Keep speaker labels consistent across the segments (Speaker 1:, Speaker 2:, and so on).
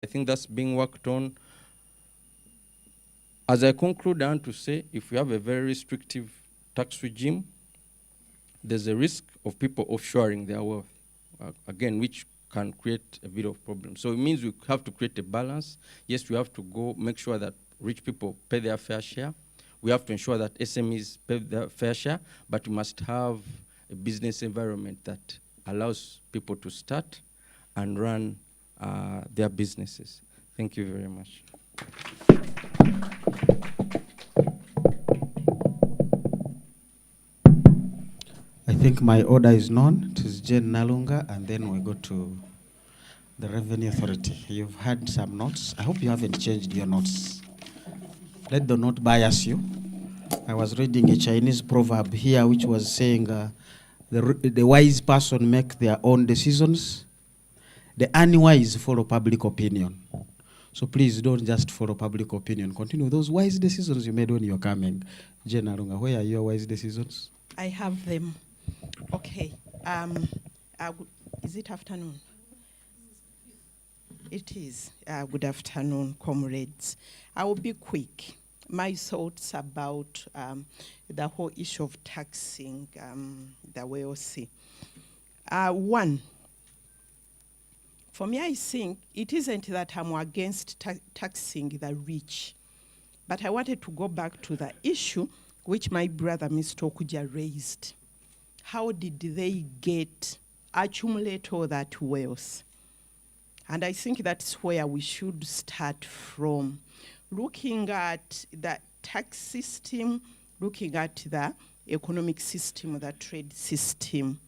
Speaker 1: I think that's being worked on. As I conclude, I want to say, if we have a very restrictive tax regime, there's a risk of people offshoring their wealth, again, which can create a bit of problem. So it means we have to create a balance. Yes, we have to go make sure that rich people pay their fair share. We have to ensure that SMEs pay their fair share, but we must have a business environment that allows people to start and run their businesses. Thank you very much.
Speaker 2: I think my order is known. It is Jane Nalunga, and then we go to the Revenue Authority. You've had some notes. I hope you haven't changed your notes. Let the note bias you. I was reading a Chinese proverb here which was saying the wise person make their own decisions. The unwise follow public opinion. So please don't just follow public opinion. Continue those wise decisions you made when you're coming. Jane Nalunga, where are your wise decisions?
Speaker 3: I have them. Okay. Is it afternoon? It is. Good afternoon, comrades. I will be quick. My thoughts about the whole issue of taxing the wealthy. One, for me, I think it isn't that I'm against taxing the rich, but I wanted to go back to the issue which my brother, Mr. Okuja, raised. How did they accumulate all that wealth? And I think that's where we should start from. Looking at the tax system, looking at the economic system, the trade system.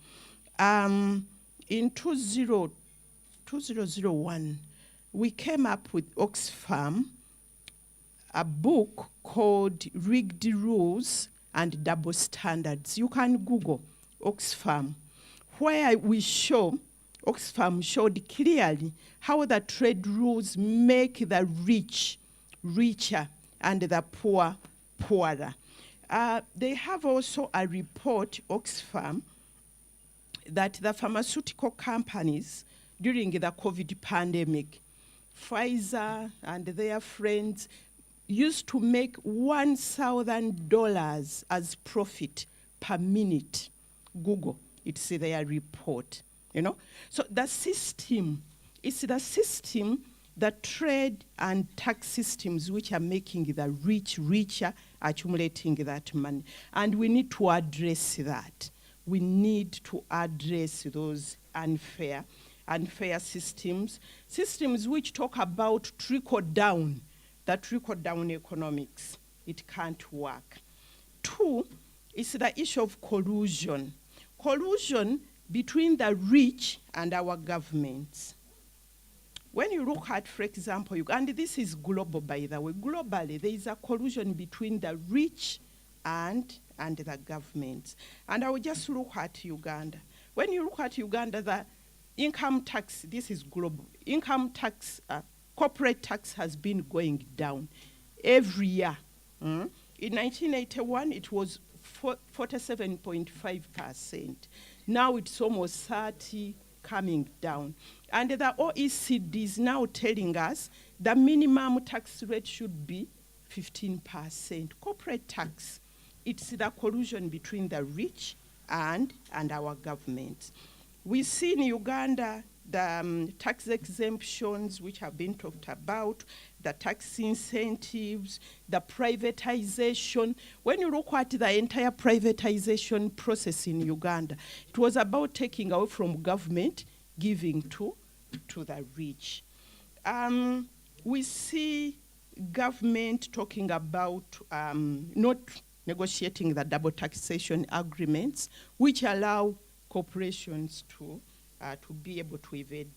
Speaker 3: In 2001, we came up with Oxfam, a book called Rigged Rules and Double Standards. You can Google Oxfam, where Oxfam showed clearly how the trade rules make the rich richer and the poor poorer. They have also a report, Oxfam, that the pharmaceutical companies during the COVID pandemic, Pfizer and their friends used to make $1,000 as profit per minute. Google, it's their report, So the system, it's the system, the trade and tax systems which are making the rich richer, accumulating that money. And we need to address that. We need to address those unfair systems which talk about trickle-down, the trickle-down economics. It can't work. Two, is the issue of collusion. Collusion between the rich and our governments. When you look at, for example, and this is global, by the way, globally, there is a collusion between the rich and the governments. And I will just look at Uganda. When you look at Uganda, the income tax, this is global, income tax, corporate tax has been going down every year. In 1981, it was 47.5%. Now it's almost 30, coming down. And the OECD is now telling us the minimum tax rate should be 15%. Corporate tax, it's the collusion between the rich and our government. We see in Uganda the tax exemptions which have been talked about, the tax incentives, the privatization. When you look at the entire privatization process in Uganda, it was about taking away from government, giving to the rich. We see government talking about not negotiating the double taxation agreements, which allow corporations to be able to evade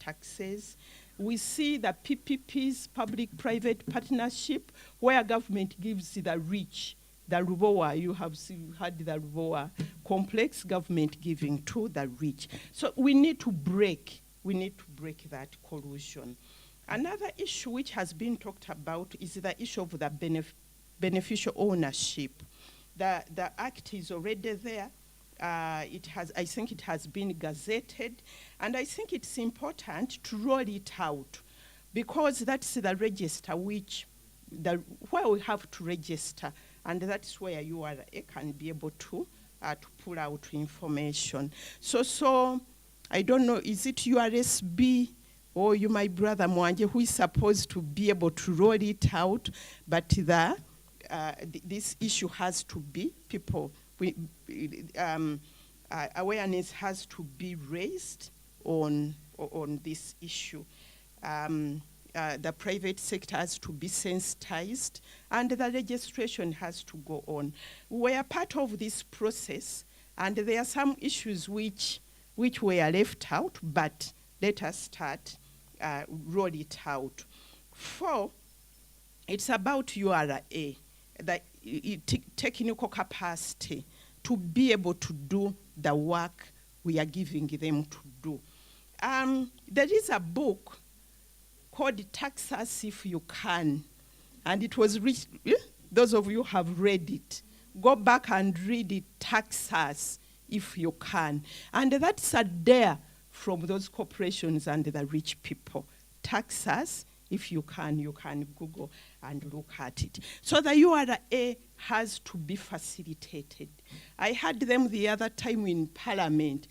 Speaker 3: taxes. We see the PPPs, public-private partnership, where government gives the rich, the Rubowa, you have had the Rubowa complex, government giving to the rich. So we need to break that collusion. Another issue which has been talked about is the issue of the beneficial ownership. The act is already there. I think it has been gazetted, and I think it's important to roll it out because that's the register where we have to register, and that's where URA can be able to pull out information. So I don't know, is it URSB or you, my brother Mwanje, who is supposed to be able to roll it out, but this issue has to be awareness has to be raised on this issue. The private sector has to be sensitized, and the registration has to go on. We are part of this process, and there are some issues which were left out, but let us start roll it out. 4, it's about URA, the technical capacity to be able to do the work we are giving them to do. There is a book called Tax Us If You Can, and it was those of you who have read it, go back and read it, Tax Us If You Can. And that's a dare from those corporations and the rich people. Tax us if you can Google and look at it. So the URA has to be facilitated. I had them the other time in Parliament,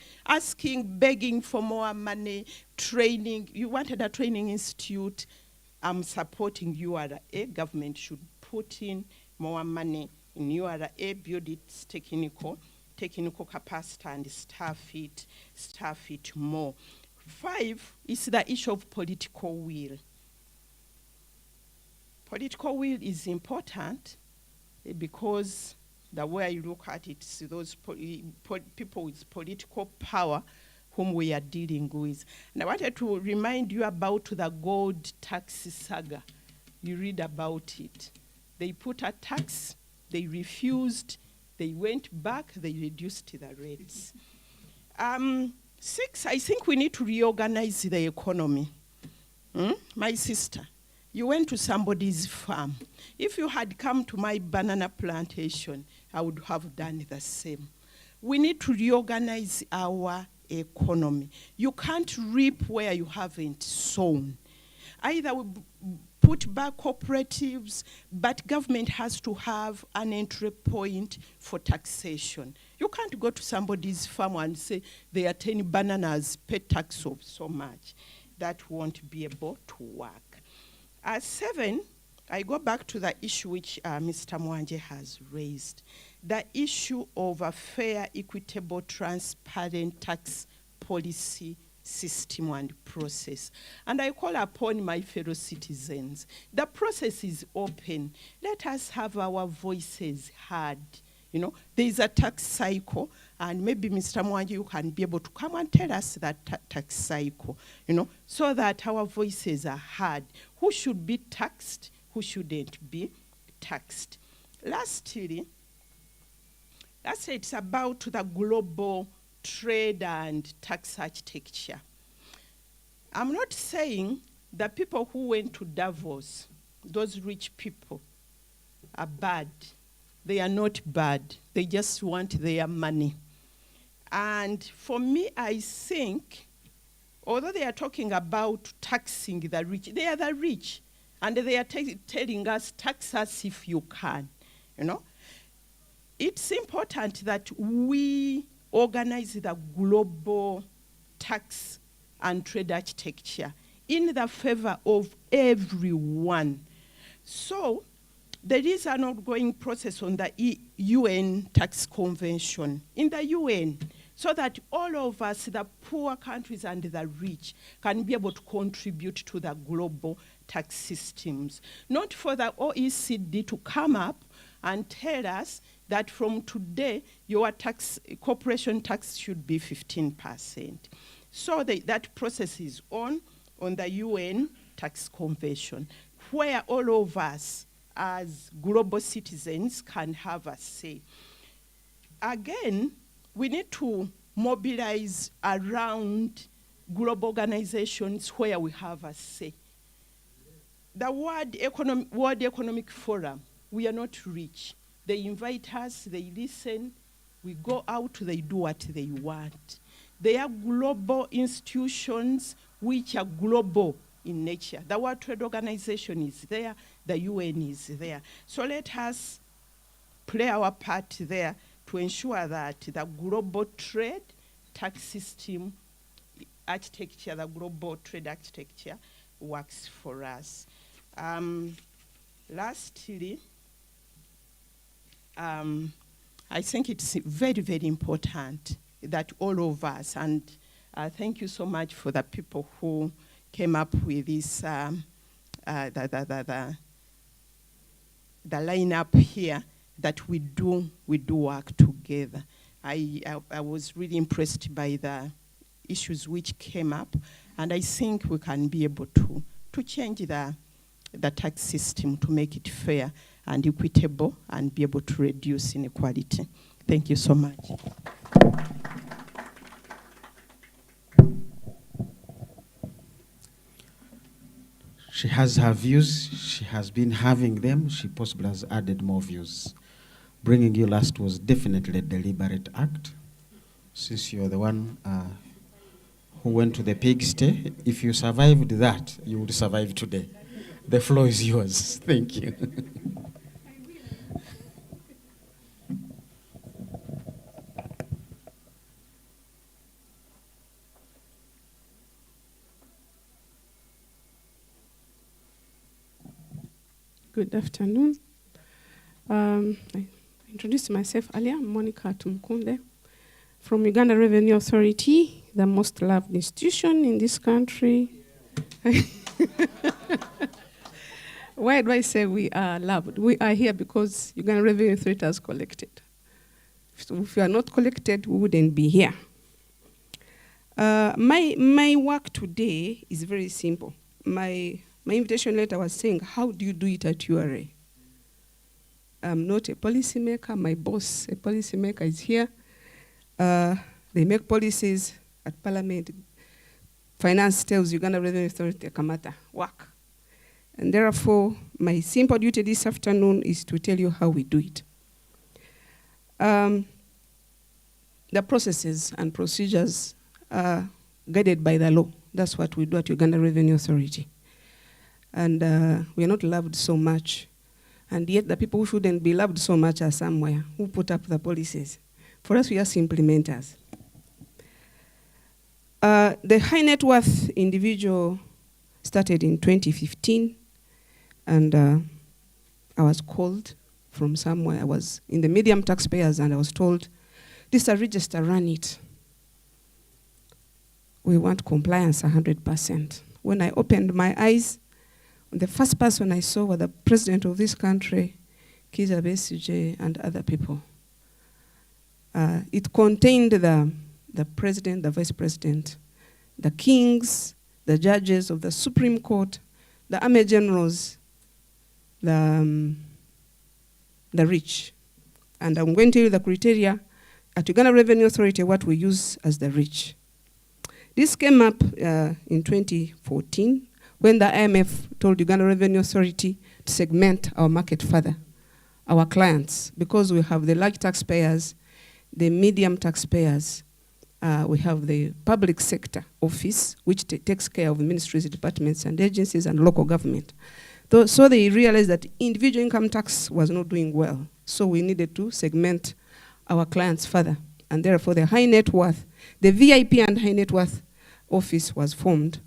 Speaker 3: begging for more money, training. You wanted a training institute. I'm supporting URA. Government should put in more money in URA, build its technical capacity and staff it more. 5 is the issue of political will. Political will is important because the way you look at it, see those people with political power whom we are dealing with. And I wanted to remind you about the gold tax saga. You read about it. They put a tax, they refused, they went back, they reduced the rates. 6, I think we need to reorganize the economy. My sister, you went to somebody's farm. If you had come to my banana plantation, I would have done the same. We need to reorganize our economy. You can't reap where you haven't sown. Either we put back cooperatives, but government has to have an entry point for taxation. You can't go to somebody's farm and say they are 10 bananas, pay tax of so much. That won't be able to work. 7, I go back to the issue which Mr. Mwanje has raised, the issue of a fair, equitable, transparent tax policy system and process. And I call upon my fellow citizens. The process is open. Let us have our voices heard. You know, there is a tax cycle, and maybe Mr. Mwanje, you can be able to come and tell us that tax cycle, you know, so that our voices are heard. Who should be taxed? Who shouldn't be taxed? Lastly, it's about the global trade and tax architecture. I'm not saying the people who went to Davos, those rich people, are bad. They are not bad. They just want their money. And for me, I think, although they are talking about taxing the rich, they are the rich. And they are telling us, tax us if you can, you know. It's important that we organize the global tax and trade architecture in the favor of everyone. So there is an ongoing process on the UN tax convention in the UN, so that all of us, the poor countries and the rich, can be able to contribute to the global tax systems. Not for the OECD to come up and tell us that from today, your corporation tax should be 15%. So that process is on the UN tax convention, where all of us as global citizens can have a say. Again, we need to mobilize around global organizations where we have a say. The World Economic Forum, we are not rich. They invite us, they listen, we go out, they do what they want. They are global institutions which are global in nature. The World Trade Organization is there, the UN is there. So let us play our part there to ensure that the global trade tax system architecture, the global trade architecture works for us. Lastly, I think it's very, very important that all of us, and thank you so much for the people who came up with this, the lineup here, that we do work together. I was really impressed by the issues which came up, and I think we can be able to change the tax system to make it fair and equitable and be able to reduce inequality. Thank you so much.
Speaker 2: She has her views. She has been having them. She possibly has added more views. Bringing you last was definitely a deliberate act, since you're the one who went to the pigsty. If you survived that, you would survive today. The floor is yours. Thank you.
Speaker 4: Good afternoon. I introduced myself earlier. I'm Monica Tumkunde from Uganda Revenue Authority, the most loved institution in this country. Why do I say we are loved? We are here because Uganda Revenue Authority has collected. So if we are not collected, we wouldn't be here. My work today is very simple. My invitation letter was saying, how do you do it at URA? I'm not a policymaker. My boss, a policymaker, is here. They make policies at Parliament. Finance tells Uganda Revenue Authority, Kamata, work. And therefore, my simple duty this afternoon is to tell you how we do it. The processes and procedures are guided by the law. That's what we do at Uganda Revenue Authority. And we are not loved so much. And yet the people who shouldn't be loved so much are somewhere, who put up the policies. For us, we are implementers. The high net worth individual started in 2015, and I was called from somewhere. I was in the medium taxpayers, and I was told, this is a register, run it. We want compliance 100%. When I opened my eyes, the first person I saw was the president of this country, Kizza Besigye, and other people. It contained the president, the vice president, the kings, the judges of the Supreme Court, the army generals, the rich. And I'm going to tell you the criteria at Uganda Revenue Authority, what we use as the rich. This came up in 2014 when the IMF told Uganda Revenue Authority to segment our market further, our clients, because we have the large taxpayers, the medium taxpayers, we have the public sector office, which takes care of ministries, departments, and agencies, and local government. So they realized that individual income tax was not doing well. So we needed to segment our clients further. And therefore, the high net worth, the VIP and high net worth office was formed.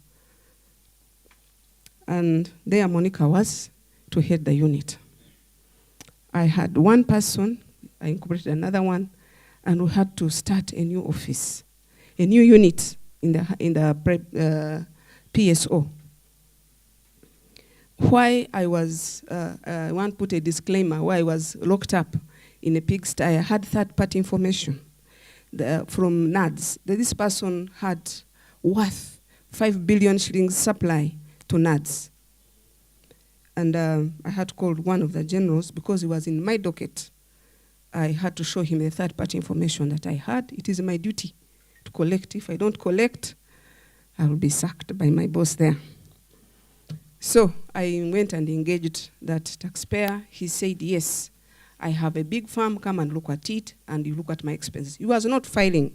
Speaker 4: And there Monica was to head the unit. I had one person, I incorporated another one, and we had to start a new office, a new unit in the PSO. Why I was, I want to put a disclaimer, why I was locked up in a pigsty. I had third-party information from NADS. That this person had worth 5 billion shillings supply to NADS. And I had to call one of the generals because he was in my docket. I had to show him the third-party information that I had. It is my duty to collect. If I don't collect, I will be sacked by my boss there. So I went and engaged that taxpayer. He said, yes, I have a big farm, come and look at it, and you look at my expenses. He was not filing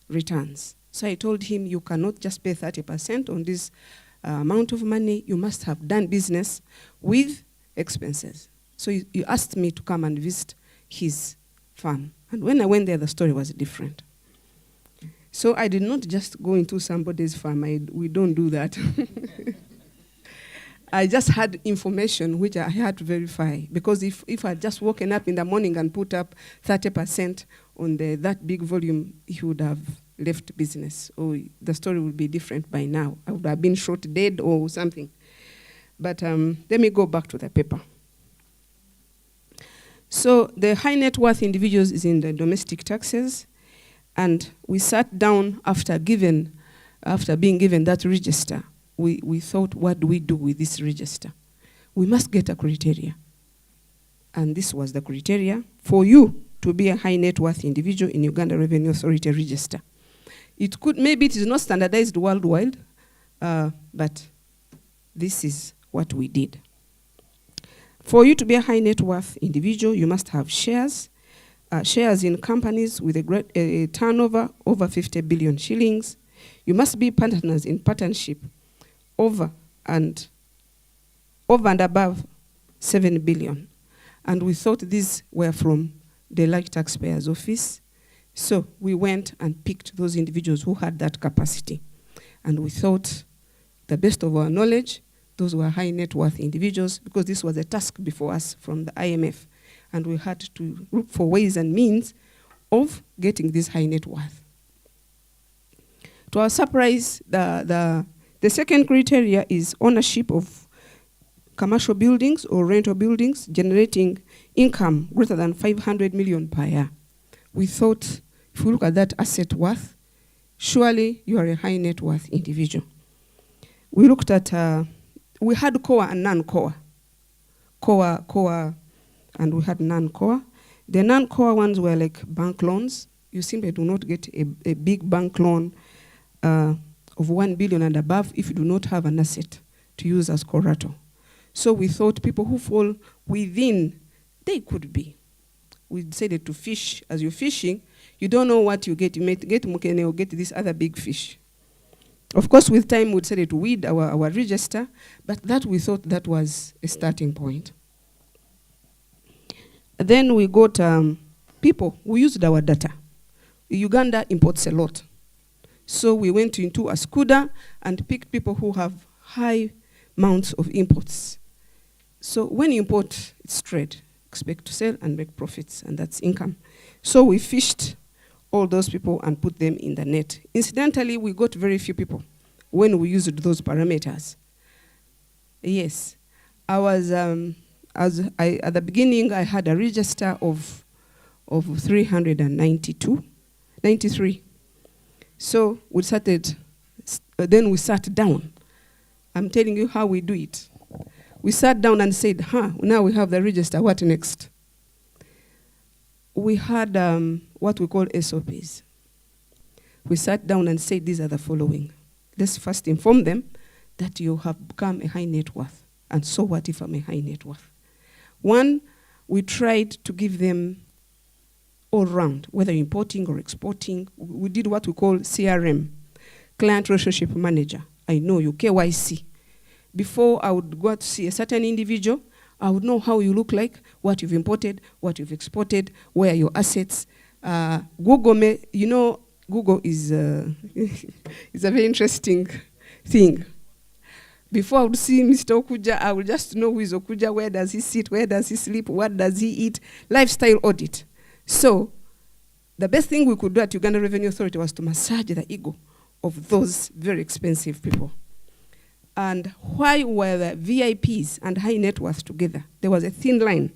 Speaker 4: returns. So I told him, you cannot just pay 30% on this amount of money. You must have done business with expenses. So you asked me to come and visit his farm. And when I went there, the story was different. So I did not just go into somebody's farm. We don't do that. I just had information which I had to verify. Because if I had just woken up in the morning and put up 30% on that big volume, he would have left business. Or the story would be different by now. I would have been shot dead or something. But let me go back to the paper. So the high net worth individuals is in the domestic taxes. And we sat down after being given that register. We thought, what do we do with this register? We must get a criteria. And this was the criteria for you to be a high net worth individual in Uganda Revenue Authority register. Maybe it is not standardized worldwide, but this is what we did. For you to be a high net worth individual, you must have shares in companies with a turnover over 50 billion shillings. You must be partners in partnership over and above 7 billion. And we thought these were from the Like Taxpayers Office. So we went and picked those individuals who had that capacity. And we thought, the best of our knowledge, those were high net worth individuals, because this was a task before us from the IMF. And we had to look for ways and means of getting this high net worth. To our surprise, the second criteria is ownership of commercial buildings or rental buildings generating income greater than 500 million per year. We thought, if we look at that asset worth, surely you are a high net worth individual. We looked at, we had core and non-core. Core, and we had non-core. The non-core ones were like bank loans. You simply do not get a big bank loan of 1 billion and above if you do not have an asset to use as collateral. So we thought people who fall within, they could be. We decided to fish. As you're fishing, you don't know what you get. You may get mukene or get this other big fish. Of course, with time, we decided to weed our register, but that we thought that was a starting point. Then we got people who used our data. Uganda imports a lot. So we went into Askuda and picked people who have high amounts of imports. So when you import, it's trade. Expect to sell and make profits, and that's income. So we fished all those people and put them in the net. Incidentally, we got very few people when we used those parameters. Yes, I was... at the beginning, I had a register of 93. So we started, then we sat down. I'm telling you how we do it. We sat down and said, now we have the register, what next? We had what we call SOPs. We sat down and said, these are the following. Let's first inform them that you have become a high net worth. And so what if I'm a high net worth? One, we tried to give them all round, whether importing or exporting. We did what we call CRM, Client Relationship Manager. I know you, KYC. Before I would go to see a certain individual, I would know how you look like, what you've imported, what you've exported, where are your assets. Google, Google is is a very interesting thing. Before I would see Mr. Okuja, I would just know who is Okuja, where does he sit, where does he sleep, what does he eat, lifestyle audit. So the best thing we could do at Uganda Revenue Authority was to massage the ego of those very expensive people. And why were the VIPs and high net worth together? There was a thin line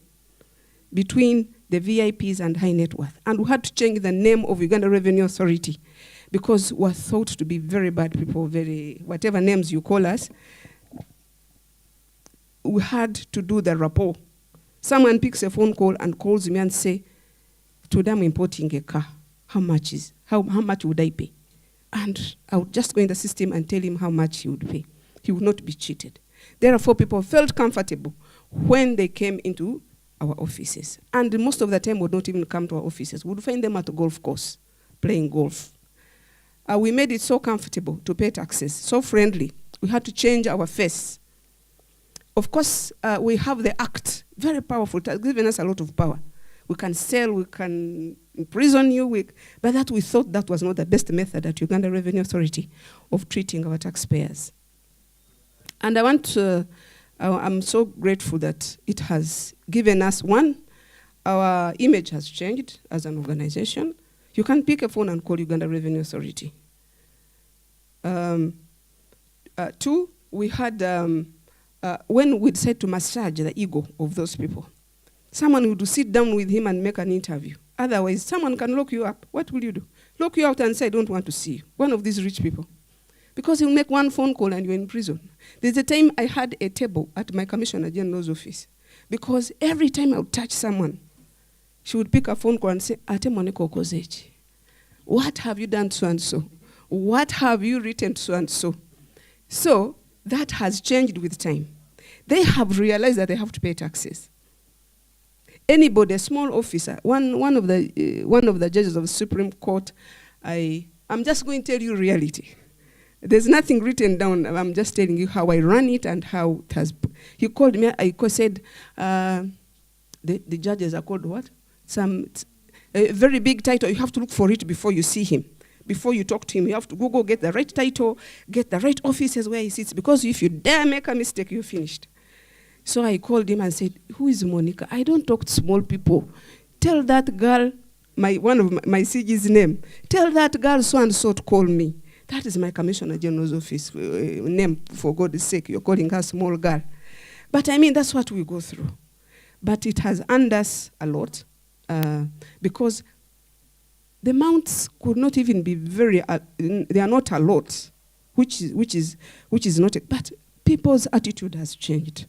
Speaker 4: between the VIPs and high net worth. And we had to change the name of Uganda Revenue Authority because we're thought to be very bad people, whatever names you call us. We had to do the rapport. Someone picks a phone call and calls me and say, today I'm importing a car. How much would I pay? And I would just go in the system and tell him how much he would pay. He would not be cheated. Therefore, people felt comfortable when they came into our offices. And most of the time would not even come to our offices. We would find them at a golf course, playing golf. We made it so comfortable to pay taxes, so friendly. We had to change our face. Of course, we have the act, very powerful. It has given us a lot of power. We can sell, we can imprison you, but that we thought that was not the best method at Uganda Revenue Authority of treating our taxpayers. And I want to, I'm so grateful that it has given us, one, our image has changed as an organization. You can pick a phone and call Uganda Revenue Authority. Two, we had, when we decided to massage the ego of those people, someone would sit down with him and make an interview. Otherwise, someone can lock you up. What will you do? Lock you out and say, I don't want to see you. One of these rich people. Because he'll make one phone call and you're in prison. There's a time I had a table at my Commissioner General's office. Because every time I would touch someone, she would pick a phone call and say, Ate Moniko Kozechi, what have you done so and so? What have you written so and so? So that has changed with time. They have realized that they have to pay taxes. Anybody, a small officer, one of the judges of the Supreme Court, I'm just going to tell you reality. There's nothing written down. I'm just telling you how I run it and how it has. He called me. I said, the judges are called what? A very big title. You have to look for it before you see him. Before you talk to him, you have to Google, get the right title, get the right offices where he sits. Because if you dare make a mistake, you're finished. So I called him and said, who is Monica? I don't talk to small people. Tell that girl, one of my CG's name, tell that girl so and so to call me. That is my Commissioner General's office name, for God's sake. You're calling her small girl. But I mean, that's what we go through. But it has earned us a lot because the amounts could not even be very, they are not a lot, which is not, but people's attitude has changed.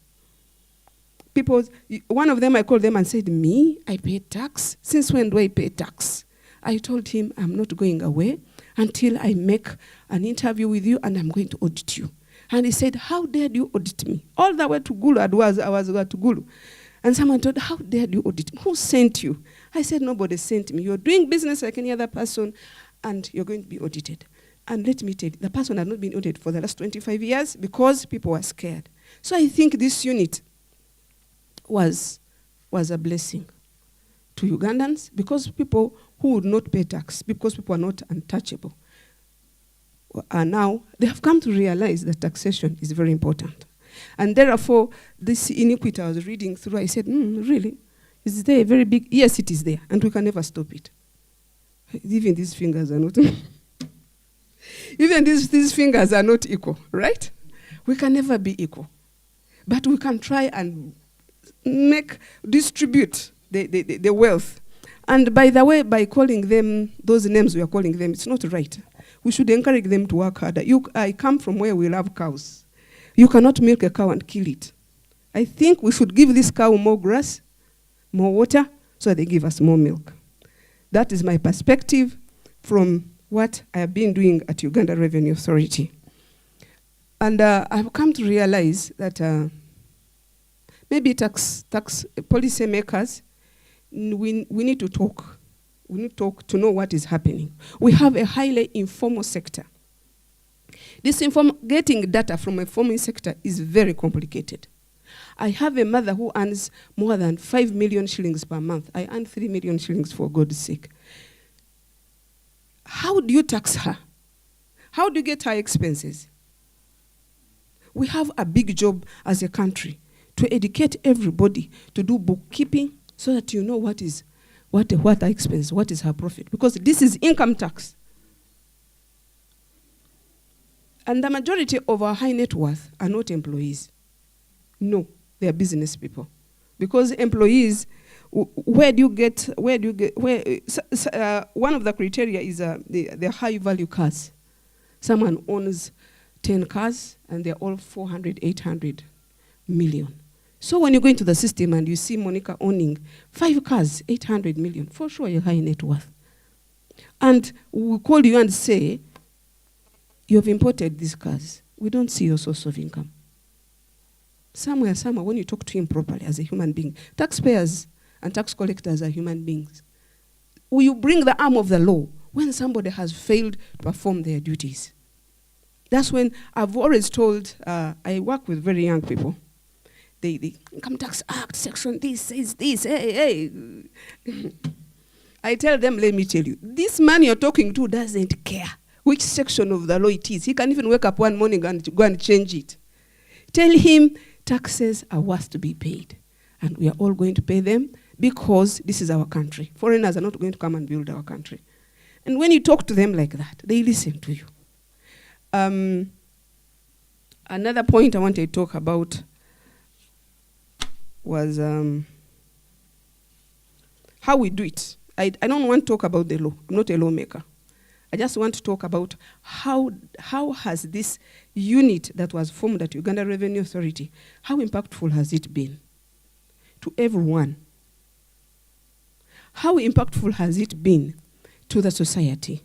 Speaker 4: One of them, I called them and said, me, I pay tax? Since when do I pay tax? I told him, I'm not going away until I make an interview with you and I'm going to audit you. And he said, how dared you audit me? All the way to Gulu, I was to Gulu. And someone told, how dared you audit me? Who sent you? I said, nobody sent me. You're doing business like any other person and you're going to be audited. And let me tell you, the person had not been audited for the last 25 years because people were scared. So I think this unit was a blessing to Ugandans because people who would not pay tax, because people are not untouchable, are now, they have come to realize that taxation is very important. And therefore, this iniquity I was reading through, I said, really? Is there a very big? Yes, it is there, and we can never stop it. Even these fingers are not, even these fingers are not equal, right? We can never be equal. But we can try and distribute the wealth. And by the way, by calling them those names we are calling them, it's not right. We should encourage them to work harder. I come from where we love cows. You cannot milk a cow and kill it. I think we should give this cow more grass, more water, so they give us more milk. That is my perspective from what I have been doing at Uganda Revenue Authority. And I've come to realize that maybe tax policy makers, we need to talk. We need to talk to know what is happening. We have a highly informal sector. Getting data from a formal sector is very complicated. I have a mother who earns more than 5 million shillings per month. I earn 3 million shillings for God's sake. How do you tax her? How do you get her expenses? We have a big job as a country to educate everybody to do bookkeeping so that you know what her expense, what is her profit. Because this is income tax. And the majority of our high net worth are not employees. No, they are business people. Because employees, one of the criteria is the high value cars. Someone owns 10 cars and they're all 400, 800 million. So when you go into the system and you see Monica owning 5 cars, 800 million, for sure you're high net worth. And we call you and say, you have imported these cars. We don't see your source of income. Somewhere, when you talk to him properly as a human being, taxpayers and tax collectors are human beings. Will you bring the arm of the law when somebody has failed to perform their duties? That's when I've always told, I work with very young people. The Income Tax Act, section this says this, hey. I tell them, let me tell you, this man you're talking to doesn't care which section of the law it is. He can even wake up one morning and go and change it. Tell him taxes are worth to be paid. And we are all going to pay them because this is our country. Foreigners are not going to come and build our country. And when you talk to them like that, they listen to you. Another point I wanted to talk about was how we do it. I don't want to talk about the law. I'm not a lawmaker. I just want to talk about how has this unit that was formed at Uganda Revenue Authority, how impactful has it been to everyone? How impactful has it been to the society?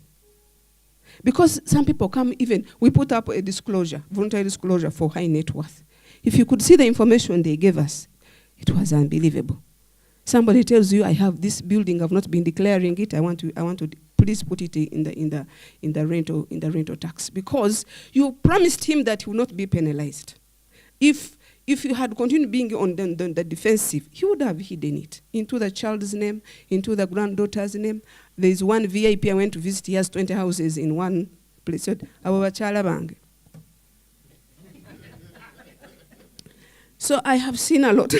Speaker 4: Because some people come even, we put up a disclosure, voluntary disclosure for high net worth. If you could see the information they gave us, it was unbelievable. Somebody tells you, I have this building, I've not been declaring it, I want to please put it in the rental tax, because you promised him that he will not be penalized. If you had continued being on the defensive, he would have hidden it into the child's name, into the granddaughter's name. There is one VIP I went to visit, he has 20 houses in one place. So I have seen a lot.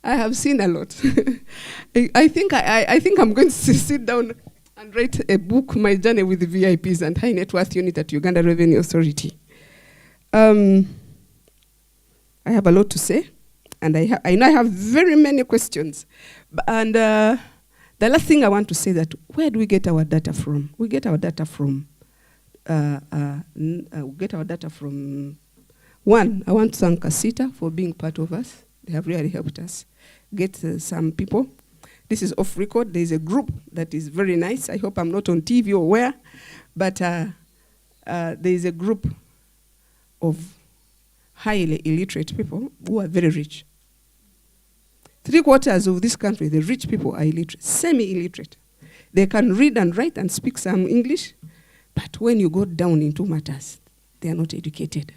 Speaker 4: I have seen a lot. I think I'm going to sit down and write a book, My Journey with the VIPs and High Net Worth Unit at Uganda Revenue Authority. I have a lot to say, and I know I have very many questions. And the last thing I want to say that where do we get our data from? We get our data from one. I want to thank Casita for being part of us. They have really helped us get some people. This is off record. There's a group that is very nice. I hope I'm not on TV or where, but there's a group of highly illiterate people who are very rich. 3/4 of this country, the rich people are illiterate, semi-illiterate. They can read and write and speak some English, but when you go down into matters, they are not educated.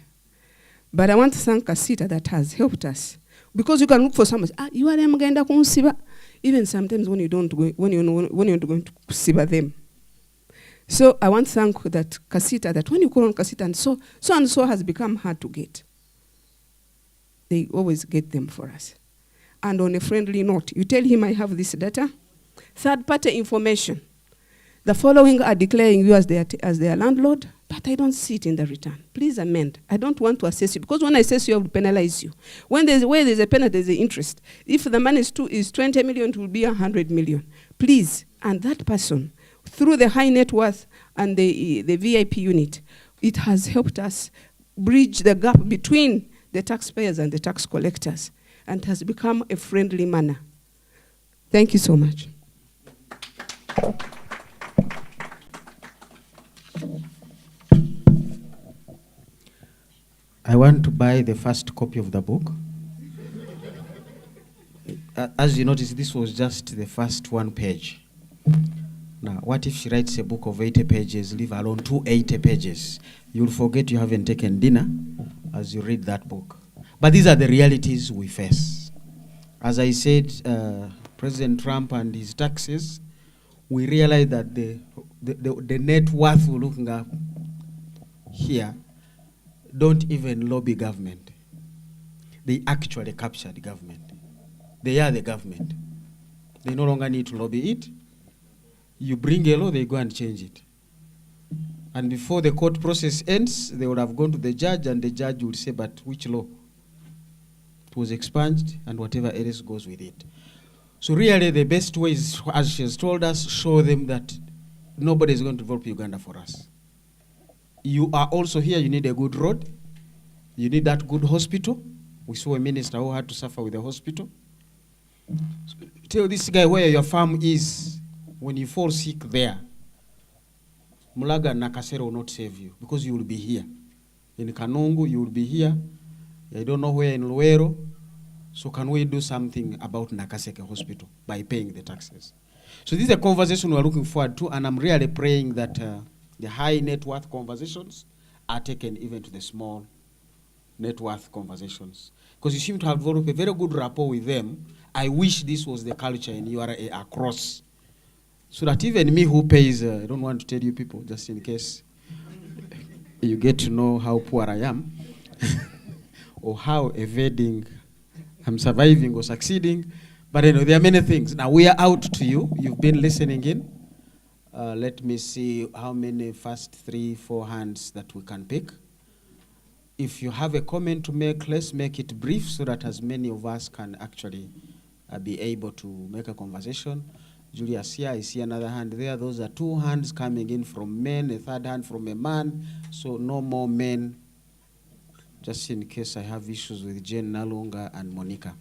Speaker 4: But I want to thank Casita that has helped us. Because you can look for someone, you are them going to siba. Even sometimes when you don't go, when you're going to siba them. So I want to thank that Casita, that when you call on Casita and so has become hard to get. They always get them for us. And on a friendly note, you tell him I have this data. Third-party information. The following are declaring you as their landlord, but I don't see it in the return. Please amend. I don't want to assess you, because when I assess you, I will penalize you. Where there's a penalty, there's an interest. If the money is 20 million, it will be 100 million. Please, and that person, through the high net worth and the VIP unit, it has helped us bridge the gap between the taxpayers and the tax collectors, and has become a friendly manner. Thank you so much.
Speaker 2: I want to buy the first copy of the book. As you notice, this was just the first 1 page. Now, what if she writes a book of 80 pages, leave alone 280 pages? You'll forget you haven't taken dinner as you read that book. But these are the realities we face. As I said, President Trump and his taxes, we realize that the net worth we're looking at here don't even lobby government. They actually capture the government. They are the government. They no longer need to lobby it. You bring a law, they go and change it. And before the court process ends, they would have gone to the judge, and the judge would say, but which law? It was expunged, and whatever else goes with it. So really, the best way is, as she has told us, show them that nobody is going to develop Uganda for us. You are also here, you need a good road. You need that good hospital. We saw a minister who had to suffer with the hospital. So tell this guy where your farm is. When you fall sick there, Mulaga and Nakasero will not save you, because you will be here. In Kanungu, you will be here. I don't know where in Luero. So can we do something about Nakaseke Hospital by paying the taxes? So this is a conversation we're looking forward to, and I'm really praying that The high net worth conversations are taken even to the small net worth conversations. Because you seem to have developed a very good rapport with them. I wish this was the culture in URA across. So that even me who pays, I don't want to tell you people, just in case you get to know how poor I am, or how evading, I'm surviving or succeeding. But you know, there are many things. Now we are out to you. You've been listening in. Let me see how many first 3-4 hands that we can pick. If you have a comment to make, let's make it brief so that as many of us can actually be able to make a conversation. Julius here, I see another hand there. Those are 2 hands coming in from men, a 3rd hand from a man. So no more men, just in case I have issues with Jane Nalunga and Monica.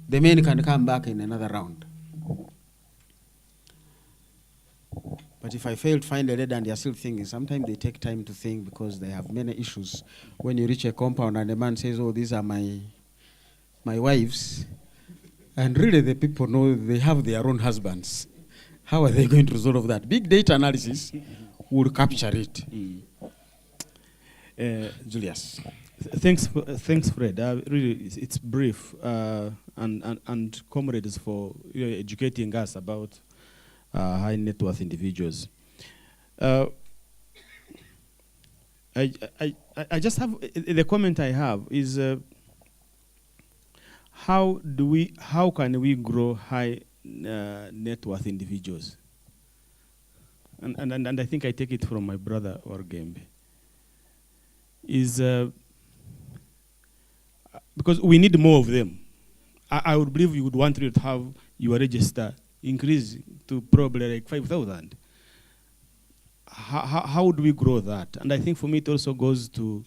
Speaker 2: The men can come back in another round. But if I fail to find a leader and they're still thinking, sometimes they take time to think because they have many issues. When you reach a compound and the man says, oh, these are my wives, and really the people know they have their own husbands. How are they going to resolve that? Big data analysis will capture it. Julius.
Speaker 5: Thanks, Fred. Really, it's brief, and comrades for educating us about high net worth individuals. I just have the comment I have is how can we grow high net worth individuals? And I think I take it from my brother Orgembe. Is because we need more of them. I would believe you would want to have your register increase to probably like 5,000. How do we grow that? And I think for me it also goes to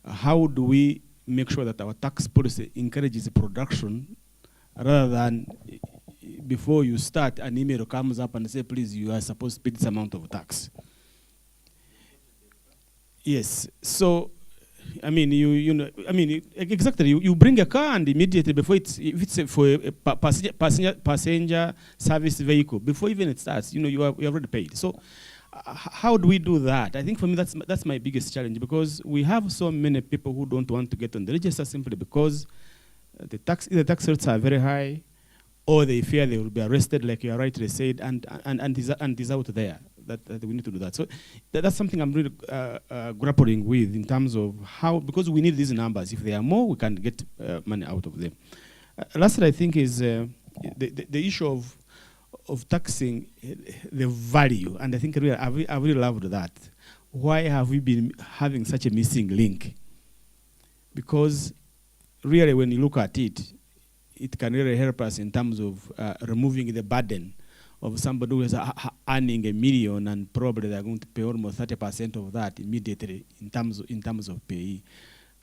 Speaker 5: how do we make sure that our tax policy encourages production rather than before you start an email comes up and say, please, you are supposed to pay this amount of tax. Yes, so I mean, exactly. You bring a car and immediately before if it's for a passenger service vehicle, before even it starts, you have already paid. So, how do we do that? I think for me that's my biggest challenge, because we have so many people who don't want to get on the register simply because the tax rates are very high, or they fear they will be arrested, like you rightly said, and is out there. That we need to do that. So that's something I'm really grappling with in terms of how, because we need these numbers. If there are more, we can get money out of them. Lastly, I think is the issue of taxing the value, and I think really, I really loved that. Why have we been having such a missing link? Because really, when you look at it, it can really help us in terms of removing the burden of somebody who is earning $1 million, and probably they're going to pay almost 30% of that immediately in terms of pay.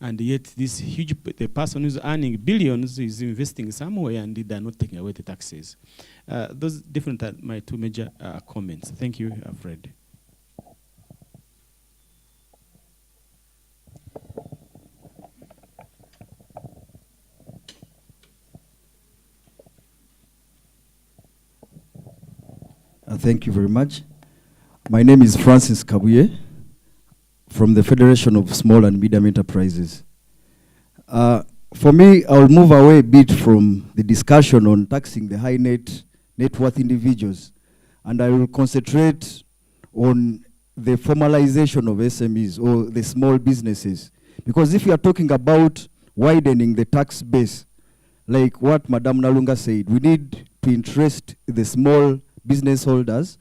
Speaker 5: And yet this the person who's earning billions is investing somewhere and they're not taking away the taxes. Those different are my 2 major comments. Thank you, Fred.
Speaker 6: Thank you very much. My name is Francis Kabuye from the Federation of Small and Medium Enterprises. For me, I'll move away a bit from the discussion on taxing the high net worth individuals, and I will concentrate on the formalization of SMEs or the small businesses. Because if we are talking about widening the tax base, like what Madam Nalunga said, we need to interest the small business holders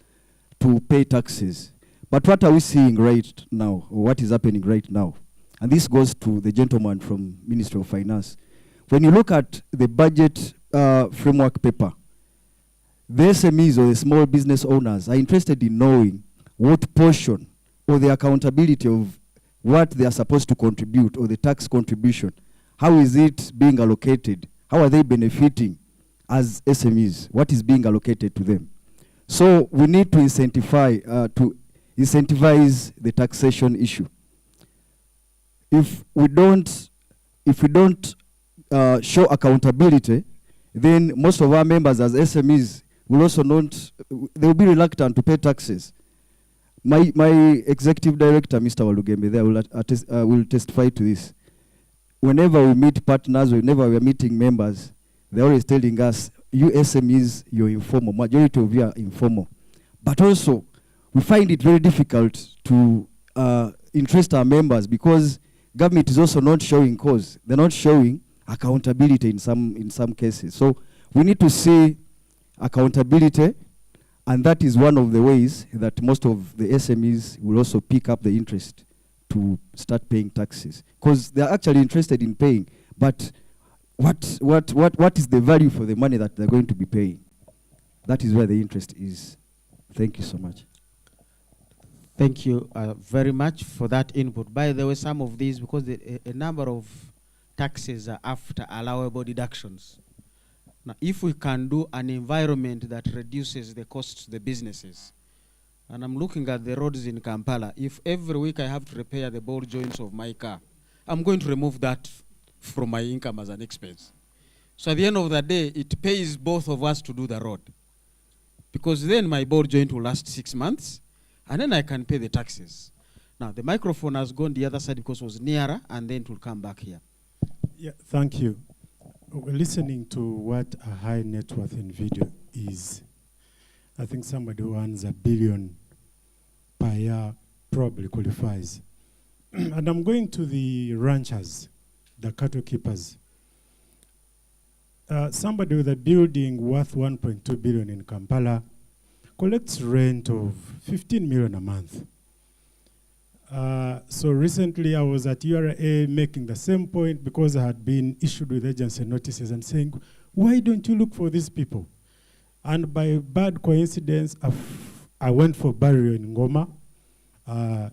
Speaker 6: to pay taxes. But what are we seeing right now, or what is happening right now? And this goes to the gentleman from Ministry of Finance. When you look at the budget framework paper, the SMEs or the small business owners are interested in knowing what portion or the accountability of what they are supposed to contribute, or the tax contribution. How is it being allocated? How are they benefiting as SMEs? What is being allocated to them? So we need to incentivize the taxation issue. If we don't show accountability, then most of our members as SMEs will also they will be reluctant to pay taxes. my executive director, Mr. Walugembe, there will testify to this. Whenever we meet partners, whenever we are meeting members, they're always telling us, you SMEs, you're informal. Majority of you are informal. But also, we find it very difficult to interest our members because government is also not showing cause. They're not showing accountability in some cases. So we need to see accountability, and that is one of the ways that most of the SMEs will also pick up the interest to start paying taxes, because they're actually interested in paying, but what is the value for the money that they're going to be paying? That is where the interest is. Thank you so much.
Speaker 2: Thank you very much for that input. By the way, some of these, because a number of taxes are after allowable deductions. Now, if we can do an environment that reduces the cost to the businesses, and I'm looking at the roads in Kampala, if every week I have to repair the ball joints of my car, I'm going to remove that from my income as an expense. So at the end of the day, it pays both of us to do the road. Because then my ball joint will last 6 months, and then I can pay the taxes. Now, the microphone has gone the other side because it was nearer, and then it will come back here.
Speaker 7: Yeah, thank you. We're listening to what a high net worth individual is. I think somebody who earns $1 billion per year probably qualifies. And I'm going to the ranchers, the cattle keepers. Somebody with a building worth 1.2 billion in Kampala collects rent of 15 million a month. So recently I was at URA making the same point because I had been issued with agency notices and saying, why don't you look for these people? And by bad coincidence, I went for burial in Ngoma.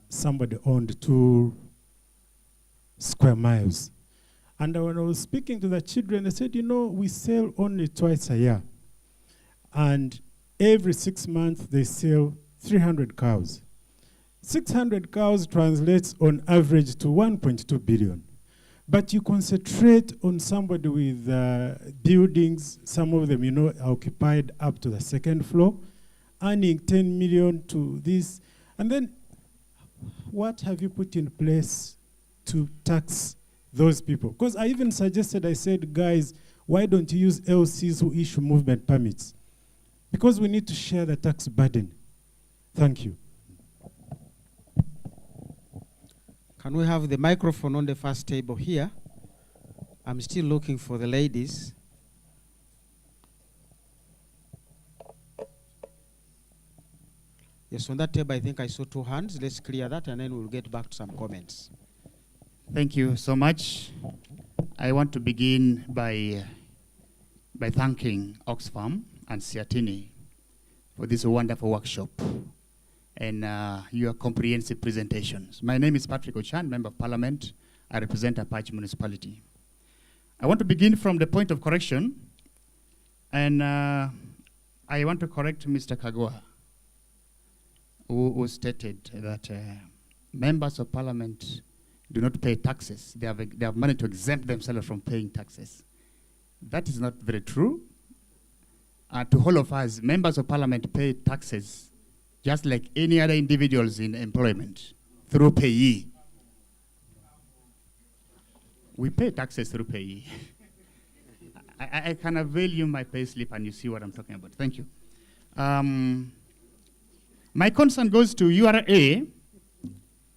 Speaker 7: Somebody owned 2 square miles. And when I was speaking to the children, they said, you know, we sell only twice a year. And every 6 months, they sell 300 cows. 600 cows translates on average to 1.2 billion. But you concentrate on somebody with buildings, some of them, you know, occupied up to the 2nd floor, earning 10 million to this. And then what have you put in place to tax those people? Because I even suggested, I said, guys, why don't you use LCs who issue movement permits? Because we need to share the tax burden. Thank you.
Speaker 2: Can we have the microphone on the first table here? I'm still looking for the ladies. Yes, on that table, I think I saw 2 hands. Let's clear that, and then we'll get back to some comments.
Speaker 8: Thank you so much. I want to begin by thanking Oxfam and Siatini for this wonderful workshop and your comprehensive presentations. My name is Patrick Ochan, Member of Parliament. I represent Apache Municipality. I want to begin from the point of correction, and I want to correct Mr. Kagwa, who stated that members of Parliament do not pay taxes. They have money to exempt themselves from paying taxes. That is not very true. To all of us, members of Parliament pay taxes just like any other individuals in employment through payee. We pay taxes through payee. I can avail you my pay slip and you see what I'm talking about. Thank you. My concern goes to URA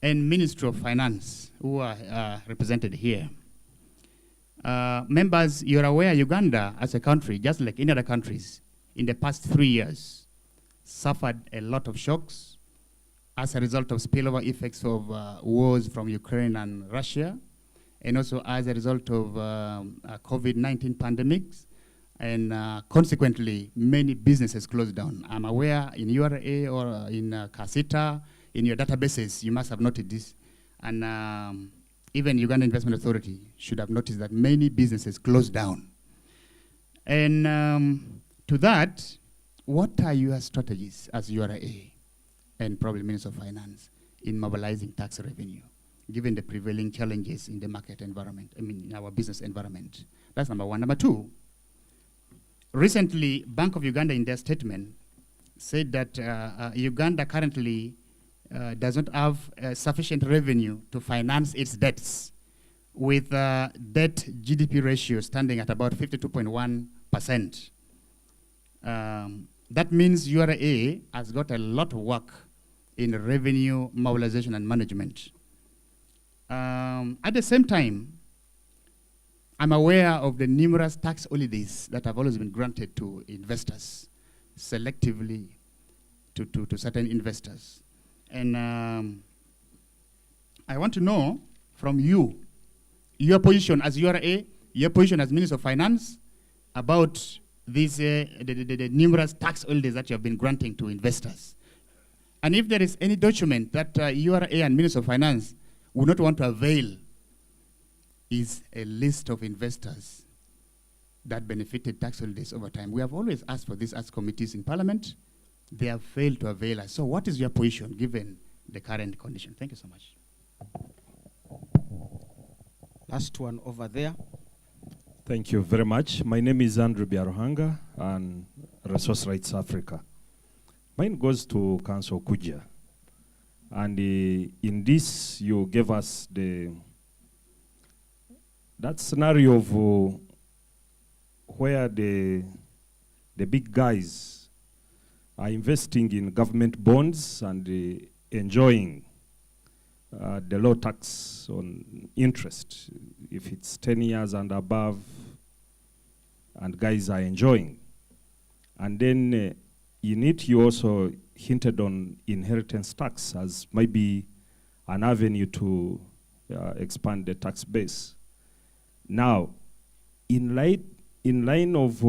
Speaker 8: and Ministry of Finance, who are represented here. Members, you're aware Uganda as a country, just like any other countries, in the past 3 years, suffered a lot of shocks as a result of spillover effects of wars from Ukraine and Russia, and also as a result of COVID-19 pandemics, and consequently, many businesses closed down. I'm aware in URA or in Kasita, in your databases, you must have noted this. And even Uganda Investment Authority should have noticed that many businesses closed down. And to that, what are your strategies as URA and probably Minister of Finance in mobilizing tax revenue, given the prevailing challenges in the market environment, in our business environment? That's number one. Number two, recently, Bank of Uganda in their statement said that Uganda currently does not have sufficient revenue to finance its debts, with debt GDP ratio standing at about 52.1%. That means URA has got a lot of work in revenue mobilization and management. At the same time, I'm aware of the numerous tax holidays that have always been granted to investors, selectively to certain investors. And I want to know from you, your position as URA, your position as Minister of Finance, about these the numerous tax holidays that you have been granting to investors. And if there is any document that URA and Minister of Finance would not want to avail, is a list of investors that benefited tax holidays over time. We have always asked for this as committees in Parliament. They have failed to avail us. So what is your position given the current condition? Thank you so much.
Speaker 2: Last one over there.
Speaker 9: Thank you very much. My name is Andrew Biaruhanga and Resource Rights Africa. Mine goes to Council Kuja. And in this, you gave us that scenario of where the big guys are investing in government bonds and enjoying the low tax on interest, if it's 10 years and above, and guys are enjoying. And then in it, you also hinted on inheritance tax as maybe an avenue to expand the tax base. Now, in line of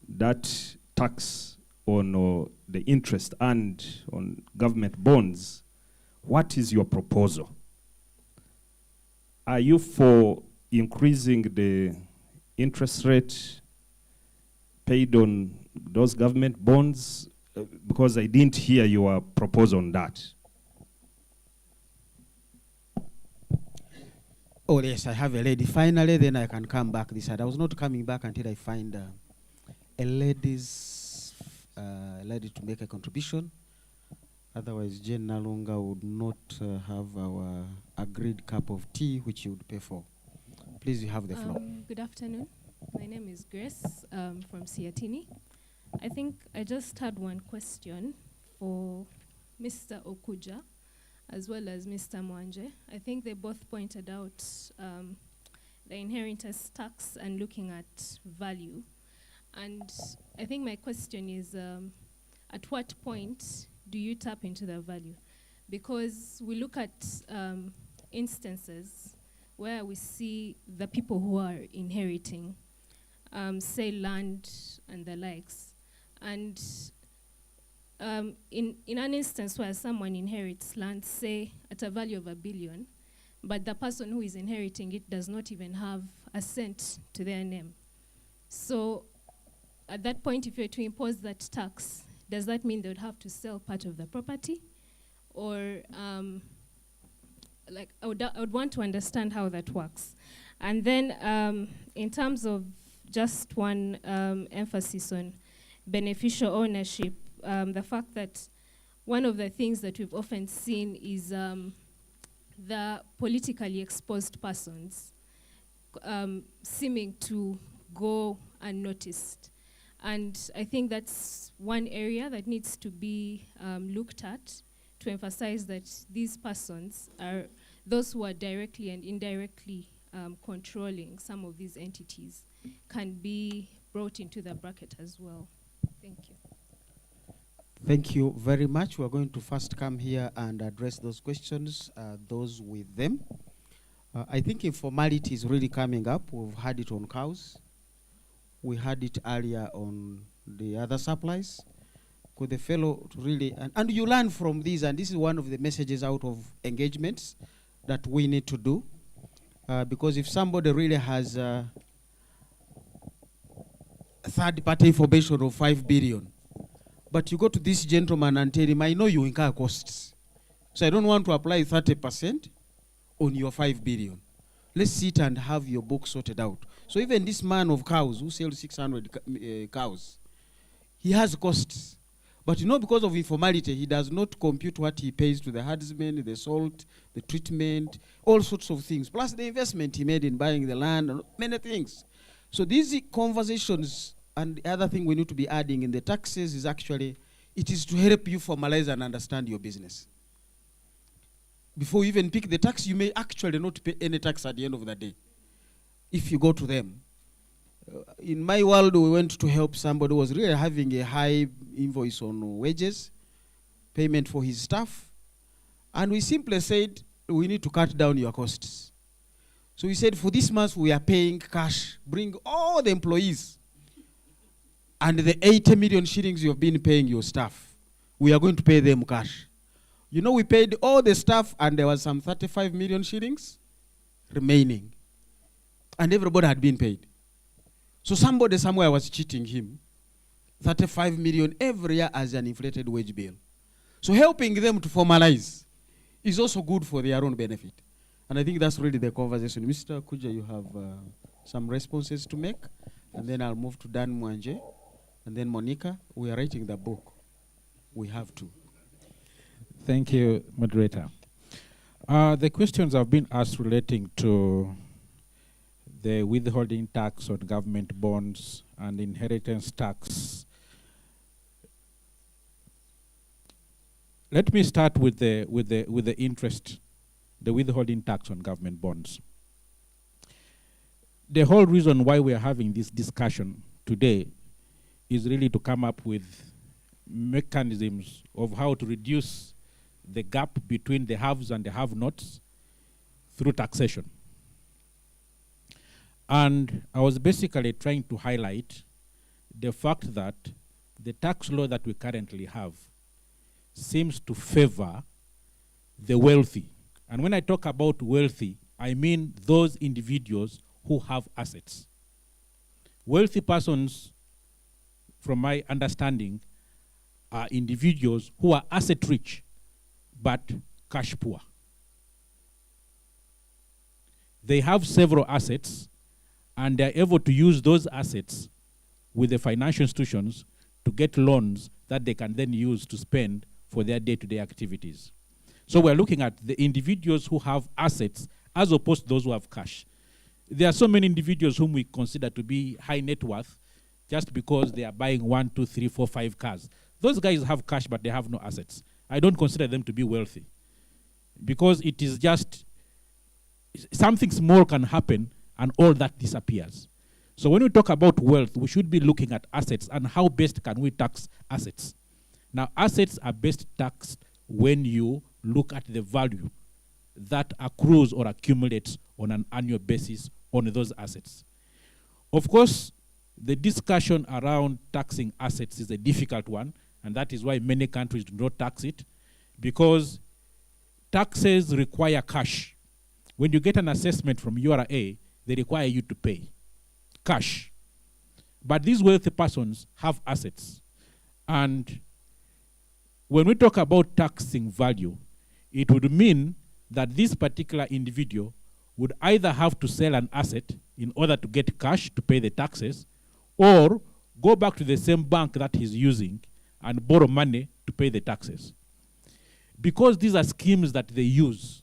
Speaker 9: that tax on the interest earned on government bonds, what is your proposal? Are you for increasing the interest rate paid on those government bonds? Because I didn't hear your proposal on that.
Speaker 2: Oh, yes, I have a lady. Finally, then I can come back this side. I was not coming back until I find a lady to make a contribution. Otherwise, Jane Nalunga would not have our agreed cup of tea, which you would pay for. Please, you have the floor.
Speaker 10: Good afternoon. My name is Grace from Siatini. I think I just had one question for Mr. Okuja as well as Mr. Mwanje. I think they both pointed out the inheritance tax and looking at value. And I think my question is, at what point do you tap into the value? Because we look at instances where we see the people who are inheriting, say land and the likes. And in an instance where someone inherits land, say at a value of $1 billion, but the person who is inheriting it does not even have a cent to their name. So at that point, if you're to impose that tax, does that mean they would have to sell part of the property? Or like I would want to understand how that works. And then in terms of just one emphasis on beneficial ownership, the fact that one of the things that we've often seen is the politically exposed persons seeming to go unnoticed. And I think that's one area that needs to be looked at to emphasize that these persons are those who are directly and indirectly controlling some of these entities can be brought into the bracket as well. Thank you.
Speaker 2: Thank you very much. We're going to first come here and address those questions, those with them. I think informality is really coming up. We've had it on cows. We had it earlier on the other supplies. Could the fellow really, and you learn from these, and this is one of the messages out of engagements that we need to do. Because if somebody really has third-party information of 5 billion, but you go to this gentleman and tell him, I know you incur costs, so I don't want to apply 30% on your 5 billion. Let's sit and have your book sorted out. So even this man of cows who sells 600 cows, he has costs. But because of informality, he does not compute what he pays to the herdsmen, the salt, the treatment, all sorts of things, plus the investment he made in buying the land, and many things. So these conversations, and the other thing we need to be adding in the taxes is actually, it is to help you formalize and understand your business. Before you even pick the tax, you may actually not pay any tax at the end of the day, if you go to them. In my world, we went to help somebody who was really having a high invoice on wages, payment for his staff, and we simply said, we need to cut down your costs. So we said, for this month, we are paying cash. Bring all the employees and the 80 million shillings you have been paying your staff. We are going to pay them cash. We paid all the staff, and there was some 35 million shillings remaining. And everybody had been paid. So somebody somewhere was cheating him 35 million every year as an inflated wage bill. So helping them to formalize is also good for their own benefit. And I think that's really the conversation. Mr. Kuja, you have some responses to make, and then I'll move to Dan Mwanje, and then Monica. We are writing the book. We have to.
Speaker 11: Thank you, moderator. The questions have been asked relating to the withholding tax on government bonds and inheritance tax. Let me start with the interest, the withholding tax on government bonds. The whole reason why we are having this discussion today is really to come up with mechanisms of how to reduce the gap between the haves and the have-nots through taxation. And I was basically trying to highlight the fact that the tax law that we currently have seems to favor the wealthy. And when I talk about wealthy, I mean those individuals who have assets. Wealthy persons, from my understanding, are individuals who are asset rich but cash poor. They have several assets, and they're able to use those assets with the financial institutions to get loans that they can then use to spend for their day-to-day activities. So we're looking at the individuals who have assets as opposed to those who have cash. There are so many individuals whom we consider to be high net worth just because they are buying 1, 2, 3, 4, 5 cars. Those guys have cash, but they have no assets. I don't consider them to be wealthy because it is just something small can happen and all that disappears. So when we talk about wealth, we should be looking at assets and how best can we tax assets. Now, assets are best taxed when you look at the value that accrues or accumulates on an annual basis on those assets. Of course, the discussion around taxing assets is a difficult one, and that is why many countries do not tax it, because taxes require cash. When you get an assessment from URA, they require you to pay cash. But these wealthy persons have assets. And when we talk about taxing value, it would mean that this particular individual would either have to sell an asset in order to get cash to pay the taxes, or go back to the same bank that he's using and borrow money to pay the taxes. Because these are schemes that they use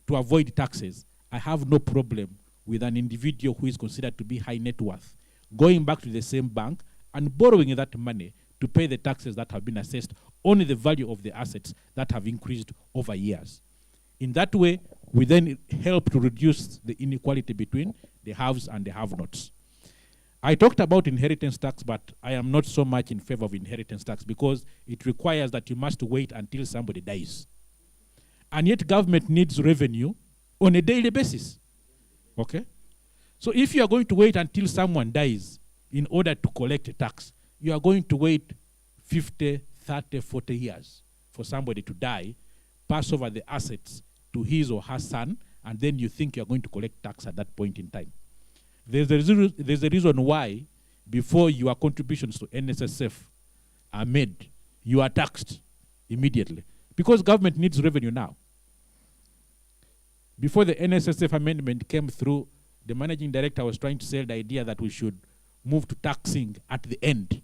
Speaker 11: to avoid taxes, I have no problem with an individual who is considered to be high net worth going back to the same bank and borrowing that money to pay the taxes that have been assessed on the value of the assets that have increased over years. In that way, we then help to reduce the inequality between the haves and the have-nots. I talked about inheritance tax, but I am not so much in favor of inheritance tax because it requires that you must wait until somebody dies. And yet government needs revenue on a daily basis. Okay? So if you are going to wait until someone dies in order to collect a tax, you are going to wait 50, 30, 40 years for somebody to die, pass over the assets to his or her son, and then you think you're going to collect tax at that point in time. There's a reason why before your contributions to NSSF are made, you are taxed immediately. Because government needs revenue now. Before the NSSF amendment came through, the managing director was trying to sell the idea that we should move to taxing at the end.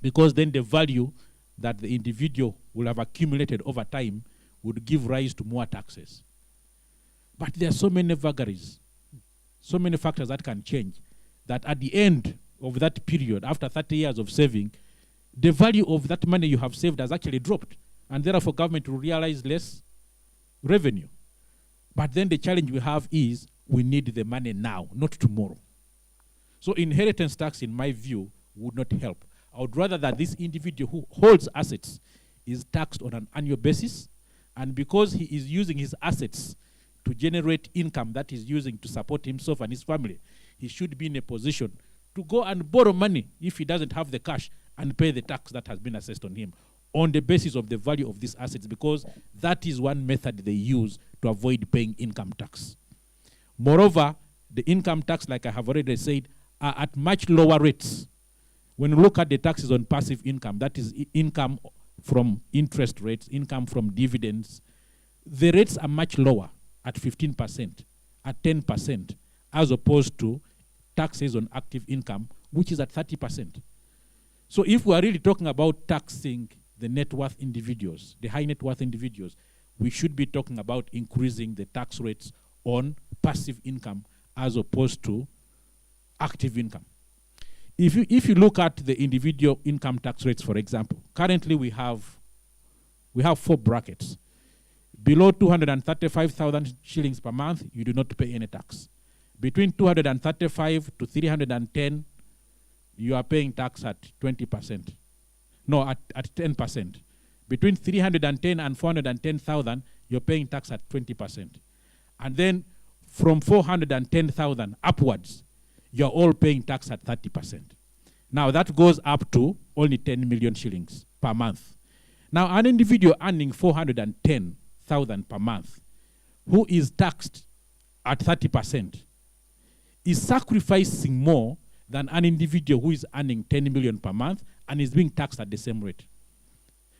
Speaker 11: because then the value that the individual will have accumulated over time would give rise to more taxes. But there are so many vagaries, so many factors that can change, that at the end of that period, after 30 years of saving, the value of that money you have saved has actually dropped, and therefore government will realize less revenue. But then the challenge we have is we need the money now, not tomorrow. So inheritance tax, in my view, would not help. I would rather that this individual who holds assets is taxed on an annual basis, and because he is using his assets to generate income that he's using to support himself and his family, he should be in a position to go and borrow money if he doesn't have the cash and pay the tax that has been assessed on him on the basis of the value of these assets, because that is one method they use to avoid paying income tax. Moreover, the income tax, like I have already said, are at much lower rates. When you look at the taxes on passive income, that is income from interest rates, income from dividends, the rates are much lower at 15%, at 10%, as opposed to taxes on active income, which is at 30%. So if we are really talking about taxing the net worth individuals, the high net worth individuals, we should be talking about increasing the tax rates on passive income as opposed to active income. If you look at the individual income tax rates, for example, currently we have 4 brackets. Below 235,000 shillings per month, you do not pay any tax. Between 235 to 310, you are paying tax at 20%. No, at 10%. Between 310 and 410,000, you're paying tax at 20%. And then from 410,000 upwards, you're all paying tax at 30%. Now that goes up to only 10 million shillings per month. Now an individual earning 410,000 per month, who is taxed at 30%, is sacrificing more than an individual who is earning 10 million per month and is being taxed at the same rate.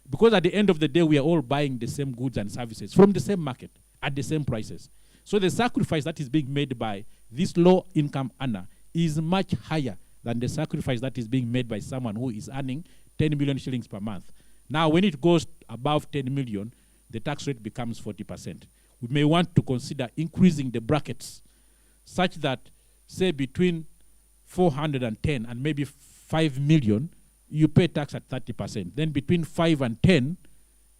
Speaker 11: Because at the end of the day, we are all buying the same goods and services from the same market at the same prices. So the sacrifice that is being made by this low income earner is much higher than the sacrifice that is being made by someone who is earning 10 million shillings per month. Now, when it goes above 10 million, the tax rate becomes 40%. We may want to consider increasing the brackets such that, say, between 410 and maybe 5 million, you pay tax at 30%. Then between 5 and 10,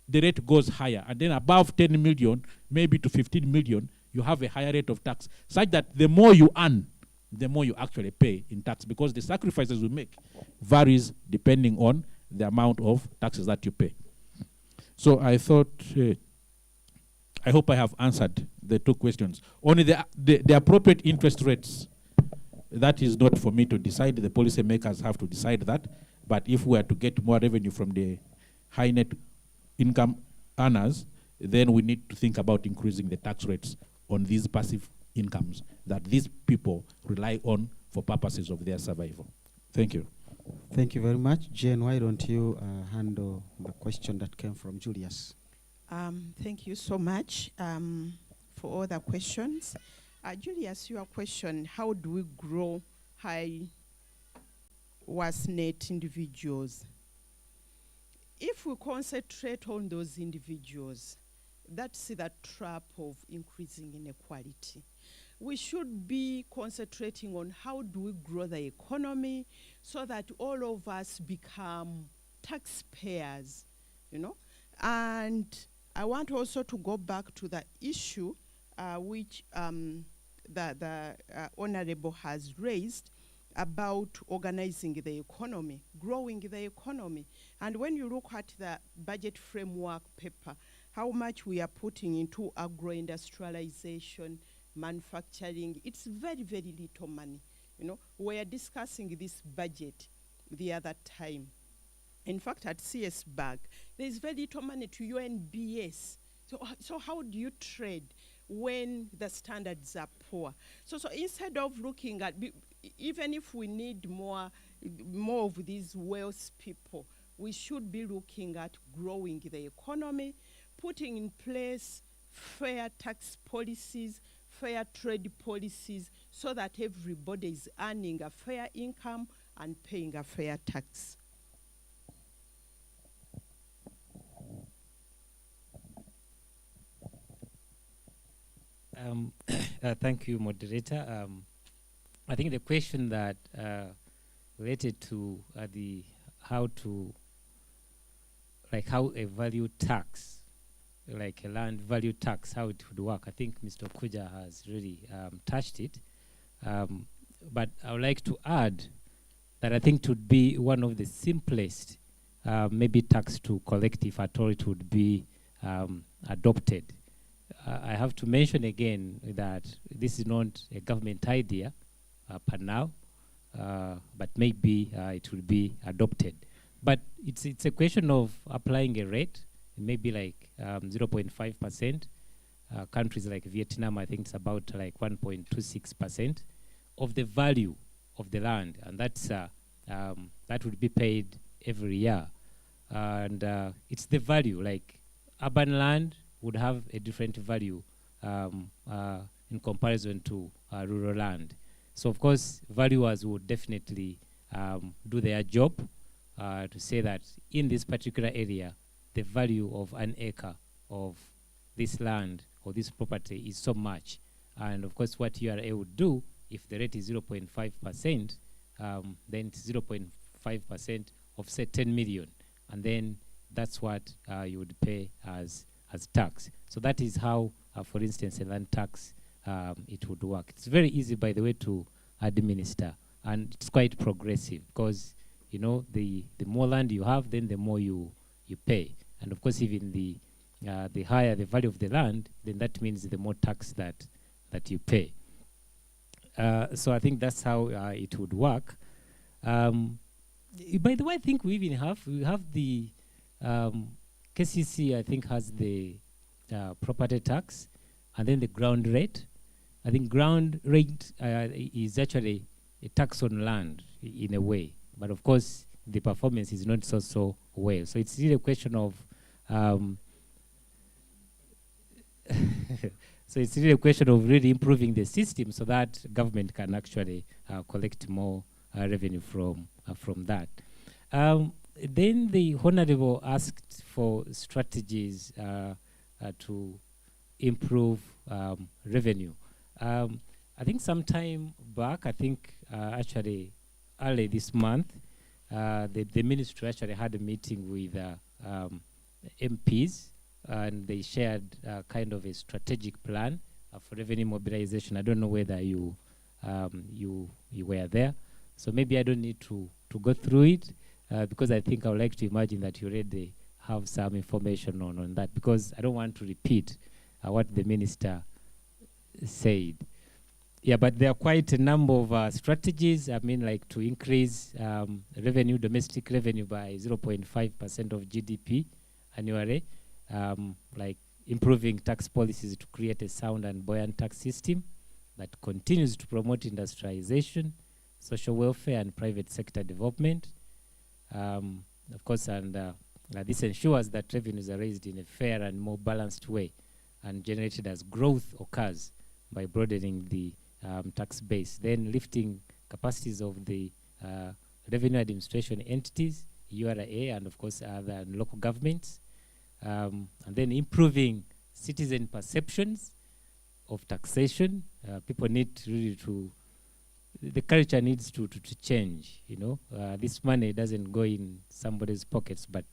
Speaker 11: the rate goes higher. And then above 10 million, maybe to 15 million, you have a higher rate of tax, such that the more you earn, the more you actually pay in tax, because the sacrifices we make varies depending on the amount of taxes that you pay. So I thought, I hope I have answered the 2 questions. Only the appropriate interest rates, that is not for me to decide. The policymakers have to decide that. But if we are to get more revenue from the high net income earners, then we need to think about increasing the tax rates on these passive incomes that these people rely on for purposes of their survival. Thank you.
Speaker 2: Thank you very much. Jane, why don't you handle the question that came from Julius?
Speaker 3: Thank you so much for all the questions. Julius, your question, how do we grow high worth net individuals? If we concentrate on those individuals, that's the trap of increasing inequality. We should be concentrating on how do we grow the economy so that all of us become taxpayers, you know. And I want also to go back to the issue which the Honorable has raised about organizing the economy, growing the economy. And when you look at the budget framework paper, how much we are putting into agro-industrialization, manufacturing, it's very, very little money. You know, we are discussing this budget the other time. In fact, at CS Bank, there is very little money to UNBS. So how do you trade when the standards are poor? So instead of looking at, even if we need more of these wealth people, we should be looking at growing the economy, putting in place fair tax policies, fair trade policies, so that everybody is earning a fair income and paying a fair tax.
Speaker 12: Thank you, moderator. I think the question that related to how a value tax, like a land value tax, how it would work. I think Mr. Kuja has really touched it. But I would like to add that I think it would be one of the simplest maybe tax to collect if at all it would be adopted. I have to mention again that this is not a government idea per now, but maybe it will be adopted. But it's a question of applying a rate, maybe like 0.5%. Countries like Vietnam, I think it's about like 1.26% of the value of the land, and that's that would be paid every year. And it's the value, like urban land would have a different value in comparison to rural land. So of course, valuers would definitely do their job to say that in this particular area, the value of an acre of this land or this property is so much. And of course, what URA would do, if the rate is 0.5%, then it's 0.5% of say 10 million. And then that's what you would pay as tax. So that is how, for instance, a land tax, it would work. It's very easy, by the way, to administer, and it's quite progressive because, you know, the more land you have, then the more you pay. And of course, even the higher the value of the land, then that means the more tax that you pay. So I think that's how it would work. By the way, I think we have the KCC, I think, has the property tax, and then the ground rate. I think ground rate is actually a tax on land in a way, but of course the performance is not so well. So it's really a question of so it's really a question of really improving the system so that government can actually collect more revenue from that. Then the Honorable asked for strategies to improve revenue. I think sometime back, I think actually early this month, the ministry actually had a meeting with MPs, and they shared kind of a strategic plan for revenue mobilization. I don't know whether you were there, so maybe I don't need to go through it because I think I would like to imagine that you already have some information on that, because I don't want to repeat what the minister said. Yeah, but there are quite a number of strategies. I mean, like to increase revenue, domestic revenue by 0.5% of GDP annually, like improving tax policies to create a sound and buoyant tax system that continues to promote industrialization, social welfare, and private sector development. Of course, and this ensures that revenues are raised in a fair and more balanced way and generated as growth occurs by broadening the tax base. Then lifting capacities of the revenue administration entities, URA, and of course other local governments. And then improving citizen perceptions of taxation. People need really the culture needs to change, you know. This money doesn't go in somebody's pockets, but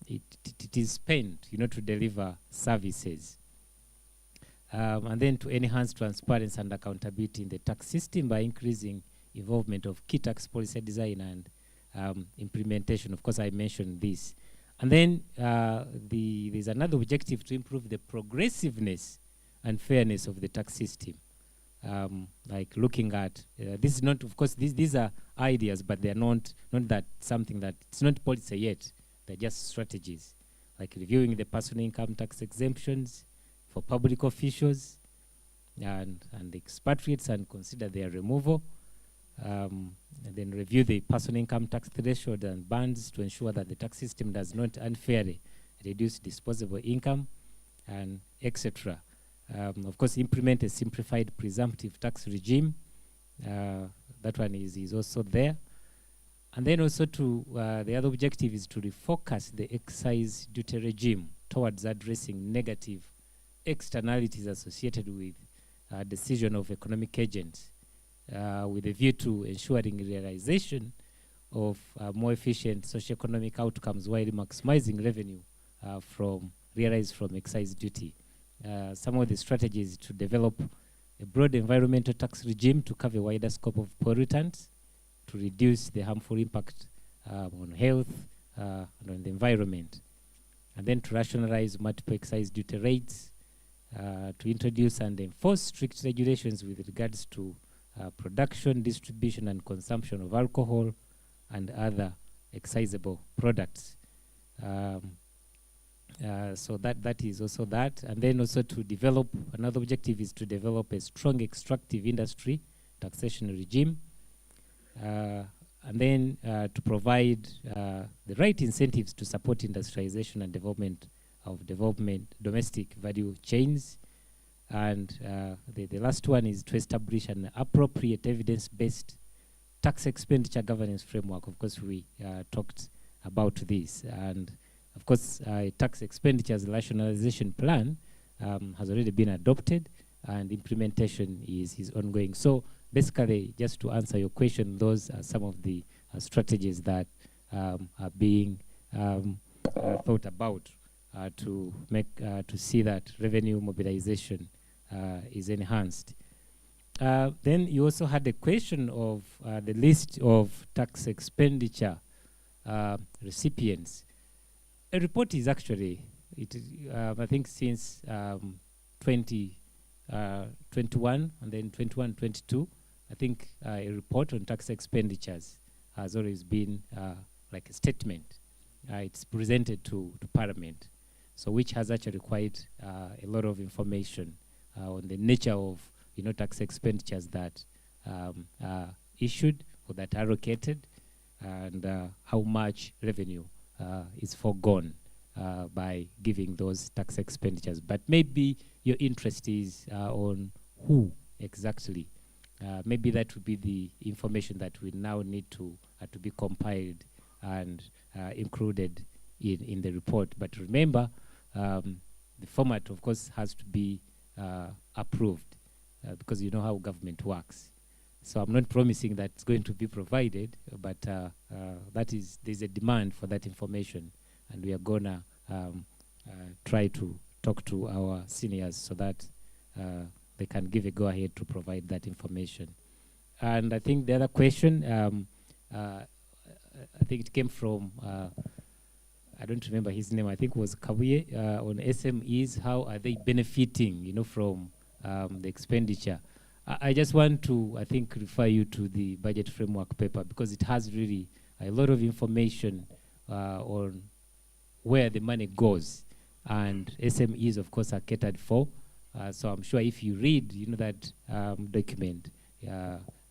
Speaker 12: it is spent, you know, to deliver services. And then to enhance transparency and accountability in the tax system by increasing involvement of key tax policy design and implementation. Of course, I mentioned this. And then there's another objective to improve the progressiveness and fairness of the tax system. Like looking at, this is not, of course, these are ideas, but they're not that something that, it's not policy yet, they're just strategies. Like reviewing the personal income tax exemptions for public officials and expatriates and consider their removal. And then review the personal income tax threshold and bands to ensure that the tax system does not unfairly reduce disposable income, and etc. Of course, implement a simplified presumptive tax regime. That one is also there. And then also the other objective is to refocus the excise duty regime towards addressing negative externalities associated with decision of economic agents with a view to ensuring realization of more efficient socio-economic outcomes while maximizing revenue realized from excise duty. Some of the strategies to develop a broad environmental tax regime to cover a wider scope of pollutants, to reduce the harmful impact on health and on the environment, and then to rationalize multiple excise duty rates, to introduce and enforce strict regulations with regards to production, distribution, and consumption of alcohol and other excisable products. So that is also that. And then also to develop, another objective is to develop a strong extractive industry taxation regime. And then to provide the right incentives to support industrialization and development of domestic value chains. And the last one is to establish an appropriate evidence-based tax expenditure governance framework. Of course, we talked about this. And of course, a tax expenditures rationalization plan has already been adopted, and implementation is ongoing. So basically, just to answer your question, those are some of the strategies that are being thought about to see that revenue mobilization is enhanced. Then you also had a question of the list of tax expenditure recipients. A report is actually, I think since 2021 and then 21-22, I think a report on tax expenditures has always been like a statement. It's presented to Parliament, so which has actually quite a lot of information on the nature of tax expenditures that are issued or that are allocated, and how much revenue is foregone by giving those tax expenditures. But maybe your interest is on who exactly. Maybe that would be the information that we now need to be compiled and included in the report. But remember, the format, of course, has to be approved because you know how government works. So I'm not promising that it's going to be provided, but there's a demand for that information, and we are gonna try to talk to our seniors so that they can give a go-ahead to provide that information. And I think the other question, I think it came from, I don't remember his name, I think it was Kabuye, on SMEs. How are they benefiting, from the expenditure? I just want to, I think, refer you to the budget framework paper, because it has really a lot of information on where the money goes. And SMEs, of course, are catered for. So I'm sure if you read, that document,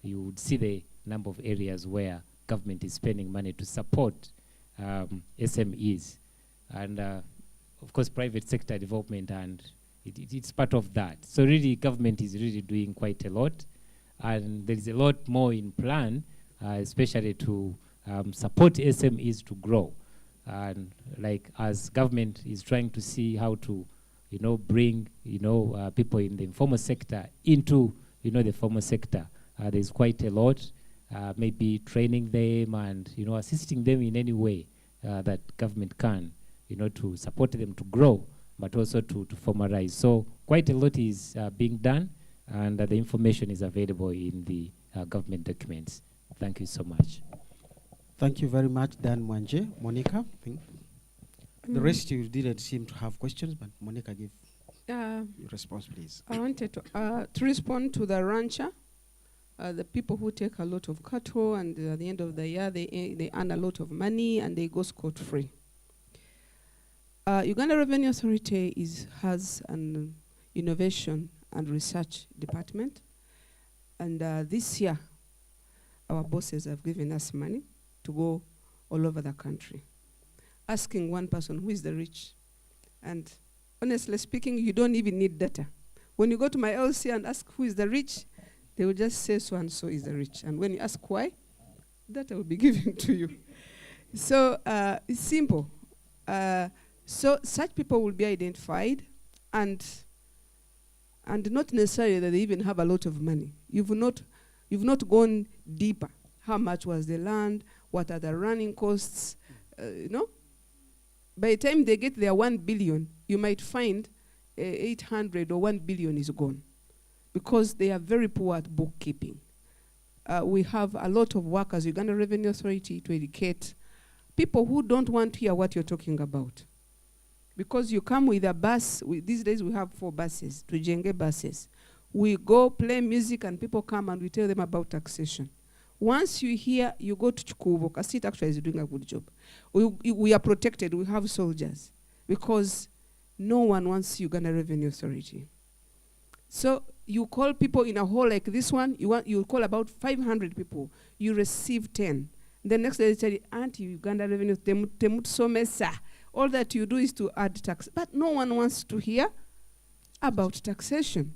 Speaker 12: you would see the number of areas where government is spending money to support SMEs. And, of course, private sector development, and it's part of that. So really, government is really doing quite a lot. And there is a lot more in plan, especially to support SMEs to grow. And like as government is trying to see how to, bring, people in the informal sector into, the formal sector. There's quite a lot, maybe training them and, assisting them in any way that government can, to support them to grow, but also to formalize. So quite a lot is being done, and the information is available in the government documents. Thank you so much.
Speaker 2: Thank you very much, Dan Mwanje. Monica, the rest you didn't seem to have questions, but Monica, give your response, please.
Speaker 4: I wanted to respond to the rancher, the people who take a lot of cattle, and at the end of the year, they earn a lot of money, and they go scot-free. Uganda Revenue Authority has an innovation and research department, and this year, our bosses have given us money to go all over the country, asking one person who is the rich. And honestly speaking, you don't even need data. When you go to my LC and ask who is the rich, they will just say so and so is the rich. And when you ask why, data will be given to you. So it's simple. So such people will be identified, and and not necessarily that they even have a lot of money. You've not gone deeper. How much was the land? What are the running costs? You know? By the time they get their 1 billion, you might find 800 or 1 billion is gone because they are very poor at bookkeeping. We have a lot of work as Uganda Revenue Authority to educate people who don't want to hear what you're talking about. Because you come with a bus, these days we have 4 buses, Tujenge buses. We go play music and people come and we tell them about taxation. Once you hear, you go to Chukubo. Kasit actually is doing a good job. We are protected, we have soldiers, because no one wants Uganda Revenue Authority. So you call people in a hall like this one, you call about 500 people, you receive 10. The next day they tell you, anti-Uganda Revenue, temut. All that you do is to add tax. But no one wants to hear about taxation.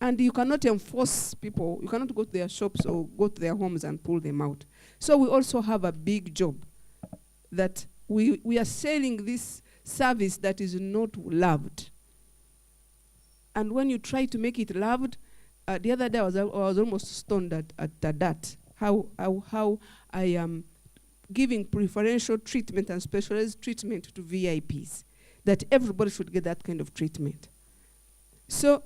Speaker 4: And you cannot enforce people. You cannot go to their shops or go to their homes and pull them out. So we also have a big job that we are selling this service that is not loved. And when you try to make it loved, the other day I was almost stoned at that. How I am giving preferential treatment and specialized treatment to VIPs, that everybody should get that kind of treatment. So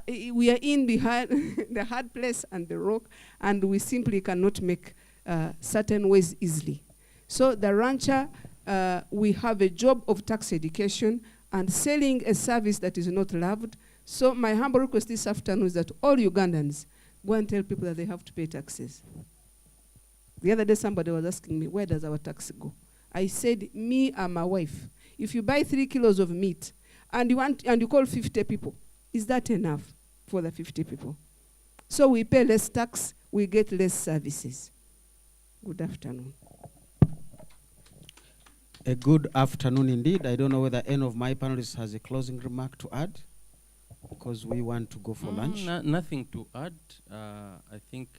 Speaker 4: we are in behind the hard place and the rock, and we simply cannot make certain ways easily. So the rancher, we have a job of tax education and selling a service that is not loved. So my humble request this afternoon is that all Ugandans go and tell people that they have to pay taxes. The other day somebody was asking me, where does our tax go? I said, me and my wife, if you buy 3 kilos of meat and you call 50 people, is that enough for the 50 people? So we pay less tax, we get less services. Good afternoon.
Speaker 2: A good afternoon indeed. I don't know whether any of my panelists has a closing remark to add, because we want to go for lunch.
Speaker 1: Nothing to add. I think,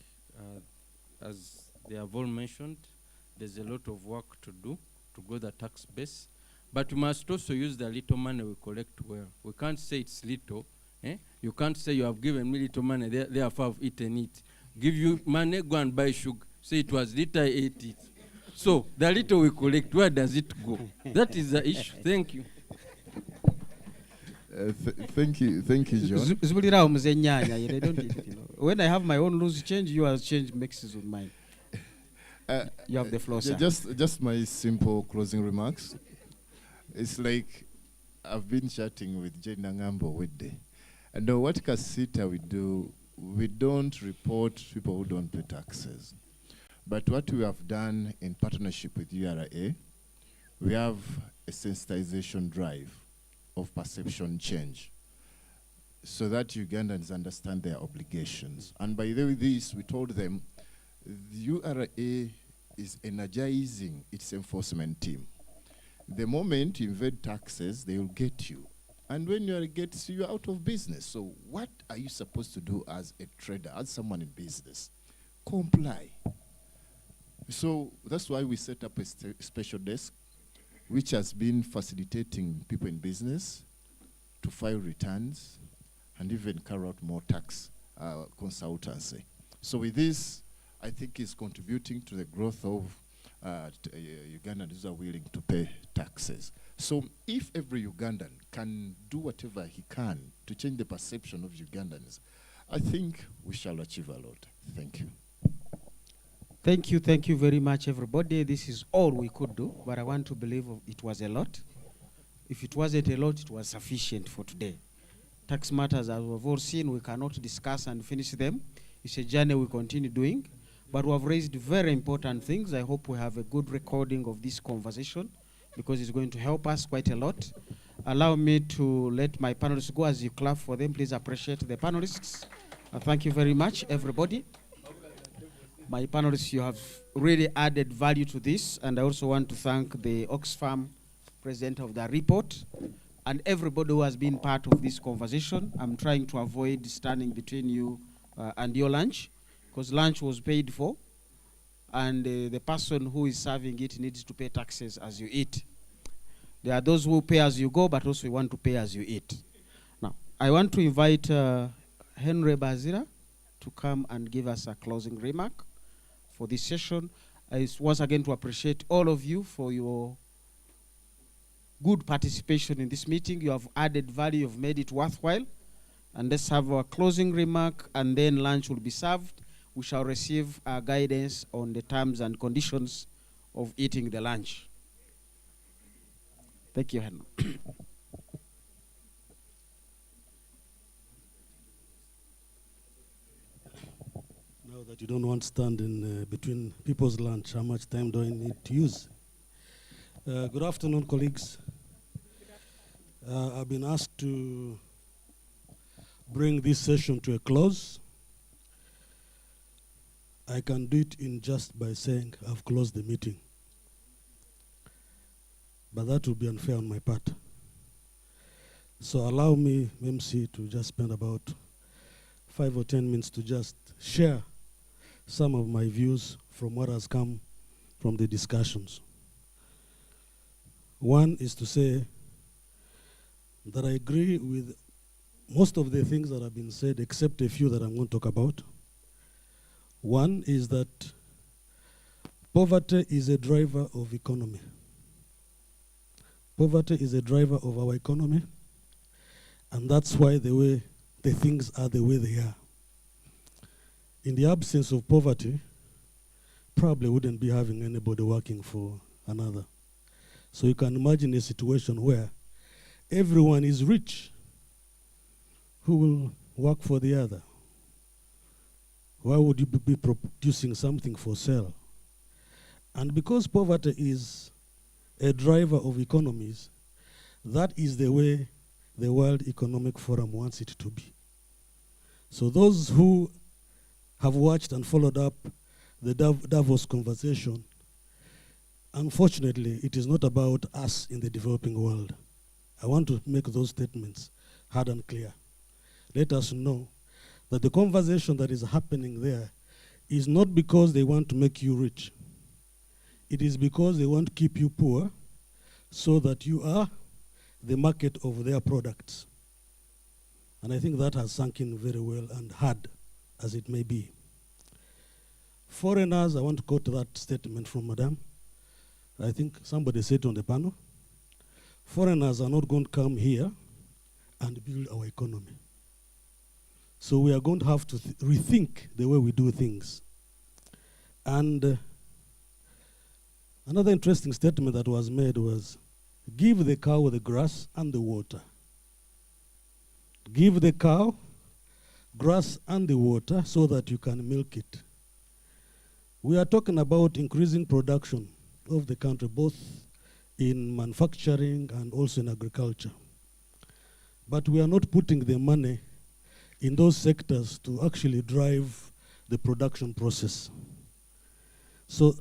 Speaker 1: as they have all mentioned, there's a lot of work to do to grow the tax base. But we must also use the little money we collect well. We can't say it's little. You can't say you have given me little money, therefore I've eaten it. Give you money, go and buy sugar. Say it was little, I ate it. So the little we collect, where does it go? That is the issue. Thank you.
Speaker 13: Thank you, John.
Speaker 2: When I have my own loose change, yours change mixes with mine. You have the floor, sir.
Speaker 13: Just my simple closing remarks. It's like I've been chatting with Jane Nangambo with day. And what Kasita we do, we don't report people who don't pay taxes. But what we have done in partnership with URA, we have a sensitization drive of perception change so that Ugandans understand their obligations. And by the way, this, we told them, the URA is energizing its enforcement team. The moment you invade taxes, they will get you. And when you get, you're out of business. So what are you supposed to do as a trader, as someone in business? Comply. So that's why we set up a special desk, which has been facilitating people in business to file returns and even carry out more tax consultancy. So with this, I think it's contributing to the growth of Ugandans who are willing to pay taxes. So if every Ugandan can do whatever he can to change the perception of Ugandans, I think we shall achieve a lot. Thank you.
Speaker 2: Thank you very much, everybody. This is all we could do, but I want to believe it was a lot. If it wasn't a lot, it was sufficient for today. Tax matters, as we've all seen, we cannot discuss and finish them. It's a journey we continue doing, but we have raised very important things. I hope we have a good recording of this conversation, because it's going to help us quite a lot. Allow me to let my panelists go. As you clap for them, please appreciate the panelists. Thank you very much, everybody. My panelists, you have really added value to this, and I also want to thank the Oxfam president of the report and everybody who has been part of this conversation. I'm trying to avoid standing between you and your lunch, because lunch was paid for, and the person who is serving it needs to pay taxes as you eat. There are those who pay as you go, but also we want to pay as you eat. Now, I want to invite Henry Bazira to come and give us a closing remark for this session. Once again to appreciate all of you for your good participation in this meeting. You have added value, you've made it worthwhile. And let's have our closing remark, and then lunch will be served. We shall receive guidance on the terms and conditions of eating the lunch. Thank you, Henry.
Speaker 14: Now that you don't want to stand in between people's lunch, how much time do I need to use? Good afternoon, colleagues. I've been asked to bring this session to a close. I can do it in just by saying I've closed the meeting. But that would be unfair on my part. So allow me, MC, to just spend about 5 or 10 minutes to just share some of my views from what has come from the discussions. One is to say that I agree with most of the things that have been said, except a few that I'm going to talk about. One is that poverty is a driver of economy. Poverty is a driver of our economy, and that's why the things are the way they are. In the absence of poverty, probably wouldn't be having anybody working for another. So you can imagine a situation where everyone is rich, who will work for the other? Why would you be producing something for sale? And because poverty is a driver of economies, that is the way the World Economic Forum wants it to be. So those who have watched and followed up the Davos conversation, unfortunately, it is not about us in the developing world. I want to make those statements hard and clear. Let us know that the conversation that is happening there is not because they want to make you rich. It is because they want to keep you poor so that you are the market of their products. And I think that has sunk in very well, and hard as it may be. Foreigners, I want to quote that statement from Madame. I think somebody said on the panel, foreigners are not going to come here and build our economy. So we are going to have to rethink the way we do things. And another interesting statement that was made was, give the cow the grass and the water. Give the cow grass and the water so that you can milk it. We are talking about increasing production of the country, both in manufacturing and also in agriculture. But we are not putting the money in those sectors to actually drive the production process. So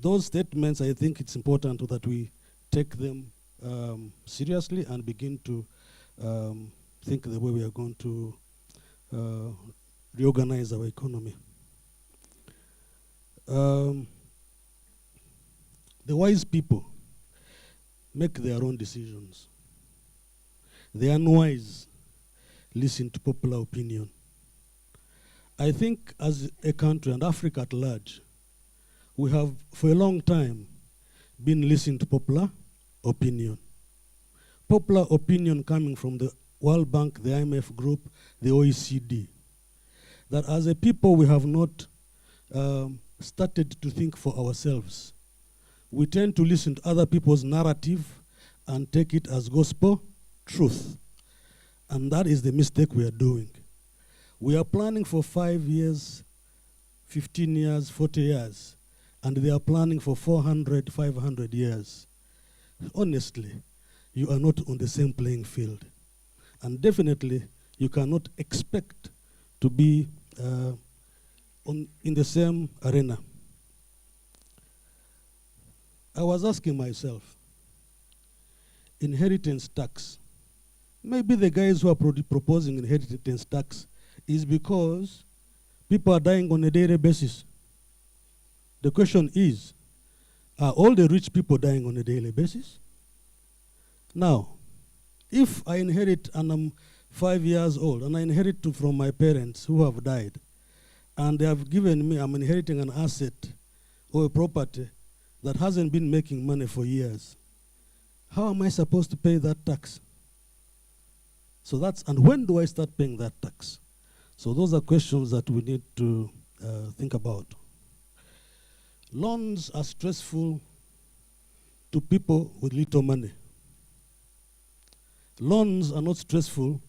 Speaker 14: those statements, I think it's important that we take them seriously and begin to think the way we are going to reorganize our economy. The wise people make their own decisions. The unwise listen to popular opinion. I think as a country, and Africa at large, we have for a long time been listening to popular opinion. Popular opinion coming from the World Bank, the IMF group, the OECD. That as a people we have not started to think for ourselves. We tend to listen to other people's narrative and take it as gospel truth. And that is the mistake we are doing. We are planning for 5 years, 15 years, 40 years, and they are planning for 400, 500 years. Honestly, you are not on the same playing field. And definitely, you cannot expect to be in the same arena. I was asking myself, inheritance tax, maybe the guys who are proposing inheritance tax is because people are dying on a daily basis. The question is, are all the rich people dying on a daily basis? Now, if I inherit and I'm 5 years old, and I inherited from my parents who have died. And they have given me, I'm inheriting an asset or a property that hasn't been making money for years. How am I supposed to pay that tax? So that's, and when do I start paying that tax? So those are questions that we need to think about. Loans are stressful to people with little money. Loans are not stressful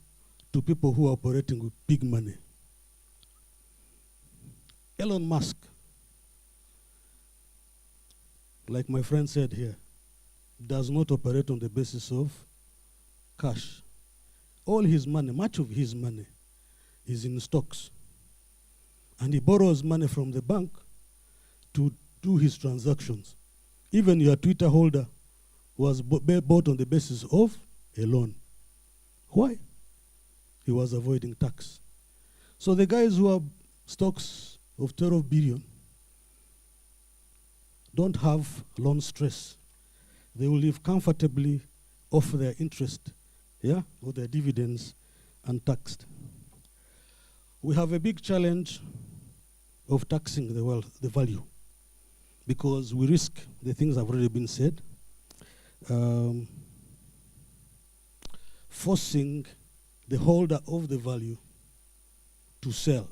Speaker 14: to people who are operating with big money. Elon Musk, like my friend said here, does not operate on the basis of cash. All his money, much of his money, is in stocks. And he borrows money from the bank to do his transactions. Even your Twitter holder was bought on the basis of a loan. Why? He was avoiding tax. So the guys who have stocks of 12 billion don't have loan stress. They will live comfortably off their interest, or their dividends untaxed. We have a big challenge of taxing the wealth, the value, because we risk the things have already been said, forcing the holder of the value to sell.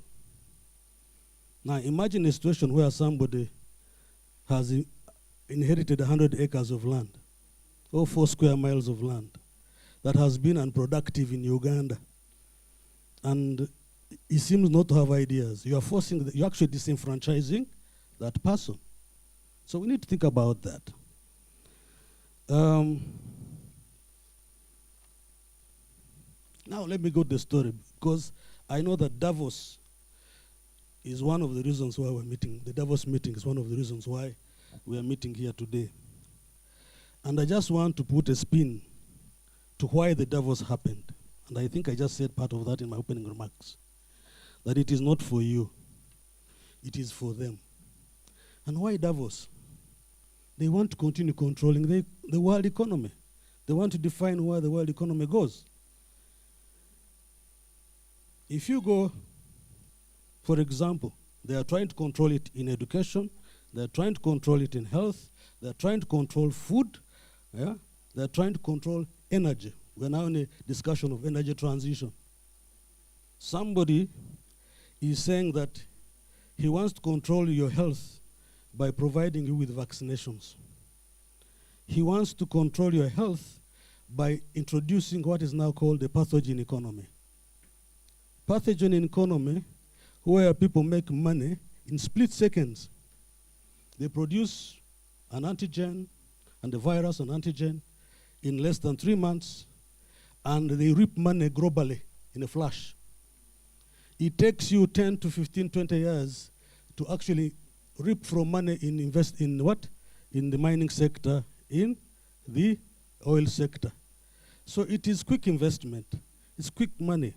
Speaker 14: Now imagine a situation where somebody has inherited 100 acres of land, or 4 square miles of land, that has been unproductive in Uganda, and he seems not to have ideas. You are forcing, you're actually disenfranchising that person. So we need to think about that. Now let me go to the story, because I know that Davos is one of the reasons why we're meeting. The Davos meeting is one of the reasons why we are meeting here today. And I just want to put a spin to why the Davos happened. And I think I just said part of that in my opening remarks. That it is not for you, it is for them. And why Davos? They want to continue controlling the world economy. They want to define where the world economy goes. If you go, for example, they are trying to control it in education, they're trying to control it in health, they're trying to control food, they're trying to control energy. We're now in a discussion of energy transition. Somebody is saying that he wants to control your health by providing you with vaccinations. He wants to control your health by introducing what is now called the pathogen economy. Pathogen economy, where people make money in split seconds. They produce an antigen and a virus, an antigen, in less than 3 months, and they reap money globally in a flash. It takes you 10 to 15, 20 years to actually reap from money in invest in what? In the mining sector, in the oil sector. So it is quick investment. It's quick money.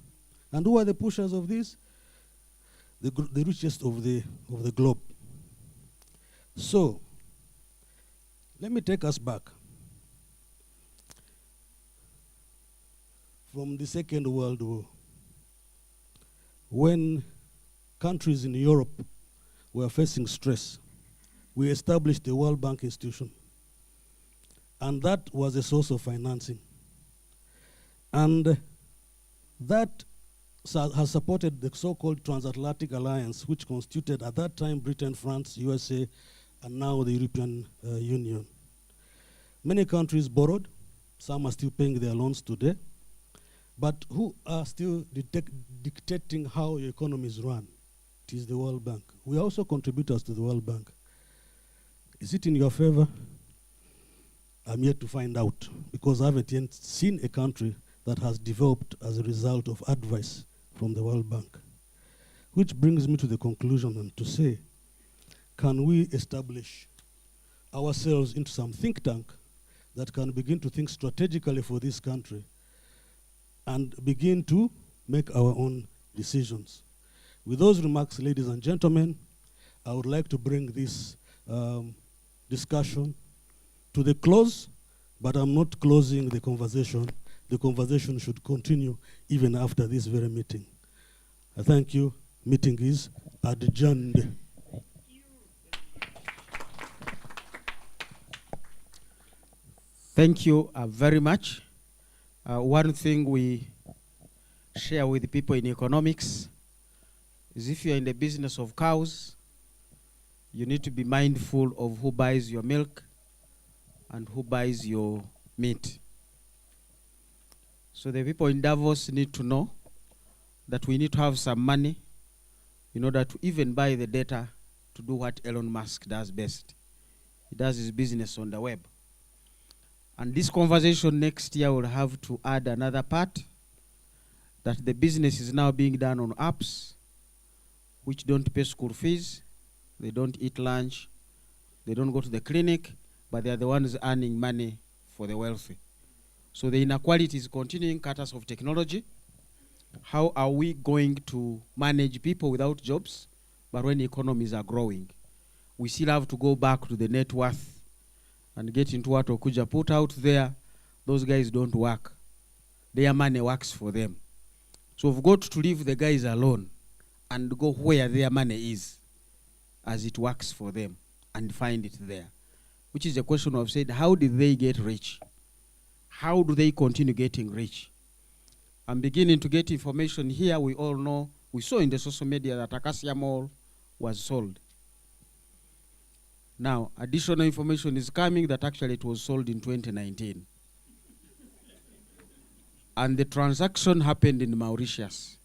Speaker 14: And who are the pushers of this? The richest of the globe. So, let me take us back. From the Second World War, when countries in Europe were facing stress, we established the World Bank institution. And that was a source of financing. And that has supported the so-called transatlantic alliance, which constituted at that time Britain, France, USA, and now the European Union. Many countries borrowed. Some are still paying their loans today. But who are still dictating how your economy is run? It is the World Bank. We are also contributors to the World Bank. Is it in your favor? I'm yet to find out, because I haven't yet seen a country that has developed as a result of advice from the World Bank. Which brings me to the conclusion and to say, can we establish ourselves into some think tank that can begin to think strategically for this country and begin to make our own decisions? With those remarks, ladies and gentlemen, I would like to bring this discussion to the close, but I'm not closing the conversation. the conversation should continue even after this very meeting. I thank you. Meeting is adjourned.
Speaker 2: Thank you very much. One thing we share with people in economics is if you're in the business of cows, you need to be mindful of who buys your milk and who buys your meat. So the people in Davos need to know that we need to have some money in order to even buy the data to do what Elon Musk does best. He does his business on the web. And this conversation next year will have to add another part, that the business is now being done on apps which don't pay school fees, they don't eat lunch, they don't go to the clinic, but they are the ones earning money for the wealthy. So the inequality is continuing, cutters of technology. How are we going to manage people without jobs, but when economies are growing? We still have to go back to the net worth and get into what Okuja put out there. Those guys don't work. Their money works for them. So we've got to leave the guys alone and go where their money is as it works for them and find it there. Which is a question I've said, how did they get rich? How do they continue getting rich? I'm beginning to get information here. We all know, we saw in the social media that Acacia Mall was sold. Now, additional information is coming that actually it was sold in 2019. And the transaction happened in Mauritius.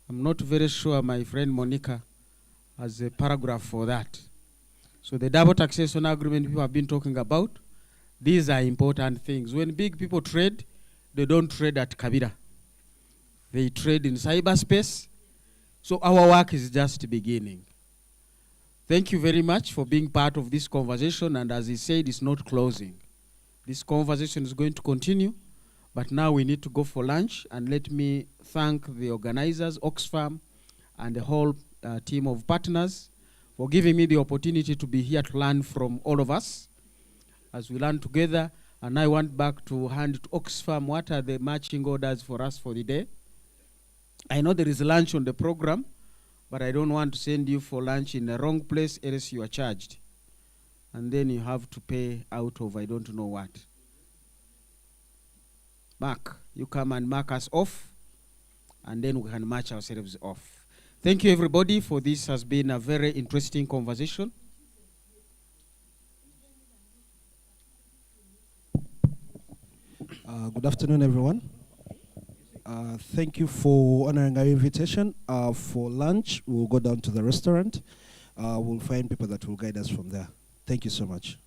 Speaker 2: I'm not very sure my friend Monica has a paragraph for that. So the double taxation agreement people have been talking about, these are important things. When big people trade, they don't trade at Kabira. They trade in cyberspace. So our work is just beginning. Thank you very much for being part of this conversation. And as he said, it's not closing. This conversation is going to continue. But now we need to go for lunch. And let me thank the organizers, Oxfam, and the whole team of partners for giving me the opportunity to be here to learn from all of us as we learn together. And I want back to hand to Oxfam, what are the marching orders for us for the day? I know there is lunch on the program, but I don't want to send you for lunch in the wrong place, else you are charged. And then you have to pay out of I don't know what. Mark, you come and mark us off, and then we can march ourselves off. Thank you, everybody, for this has been a very interesting conversation.
Speaker 15: Good afternoon, everyone. Thank you for honoring our invitation. For lunch, we'll go down to the restaurant. We'll find people that will guide us from there. Thank you so much.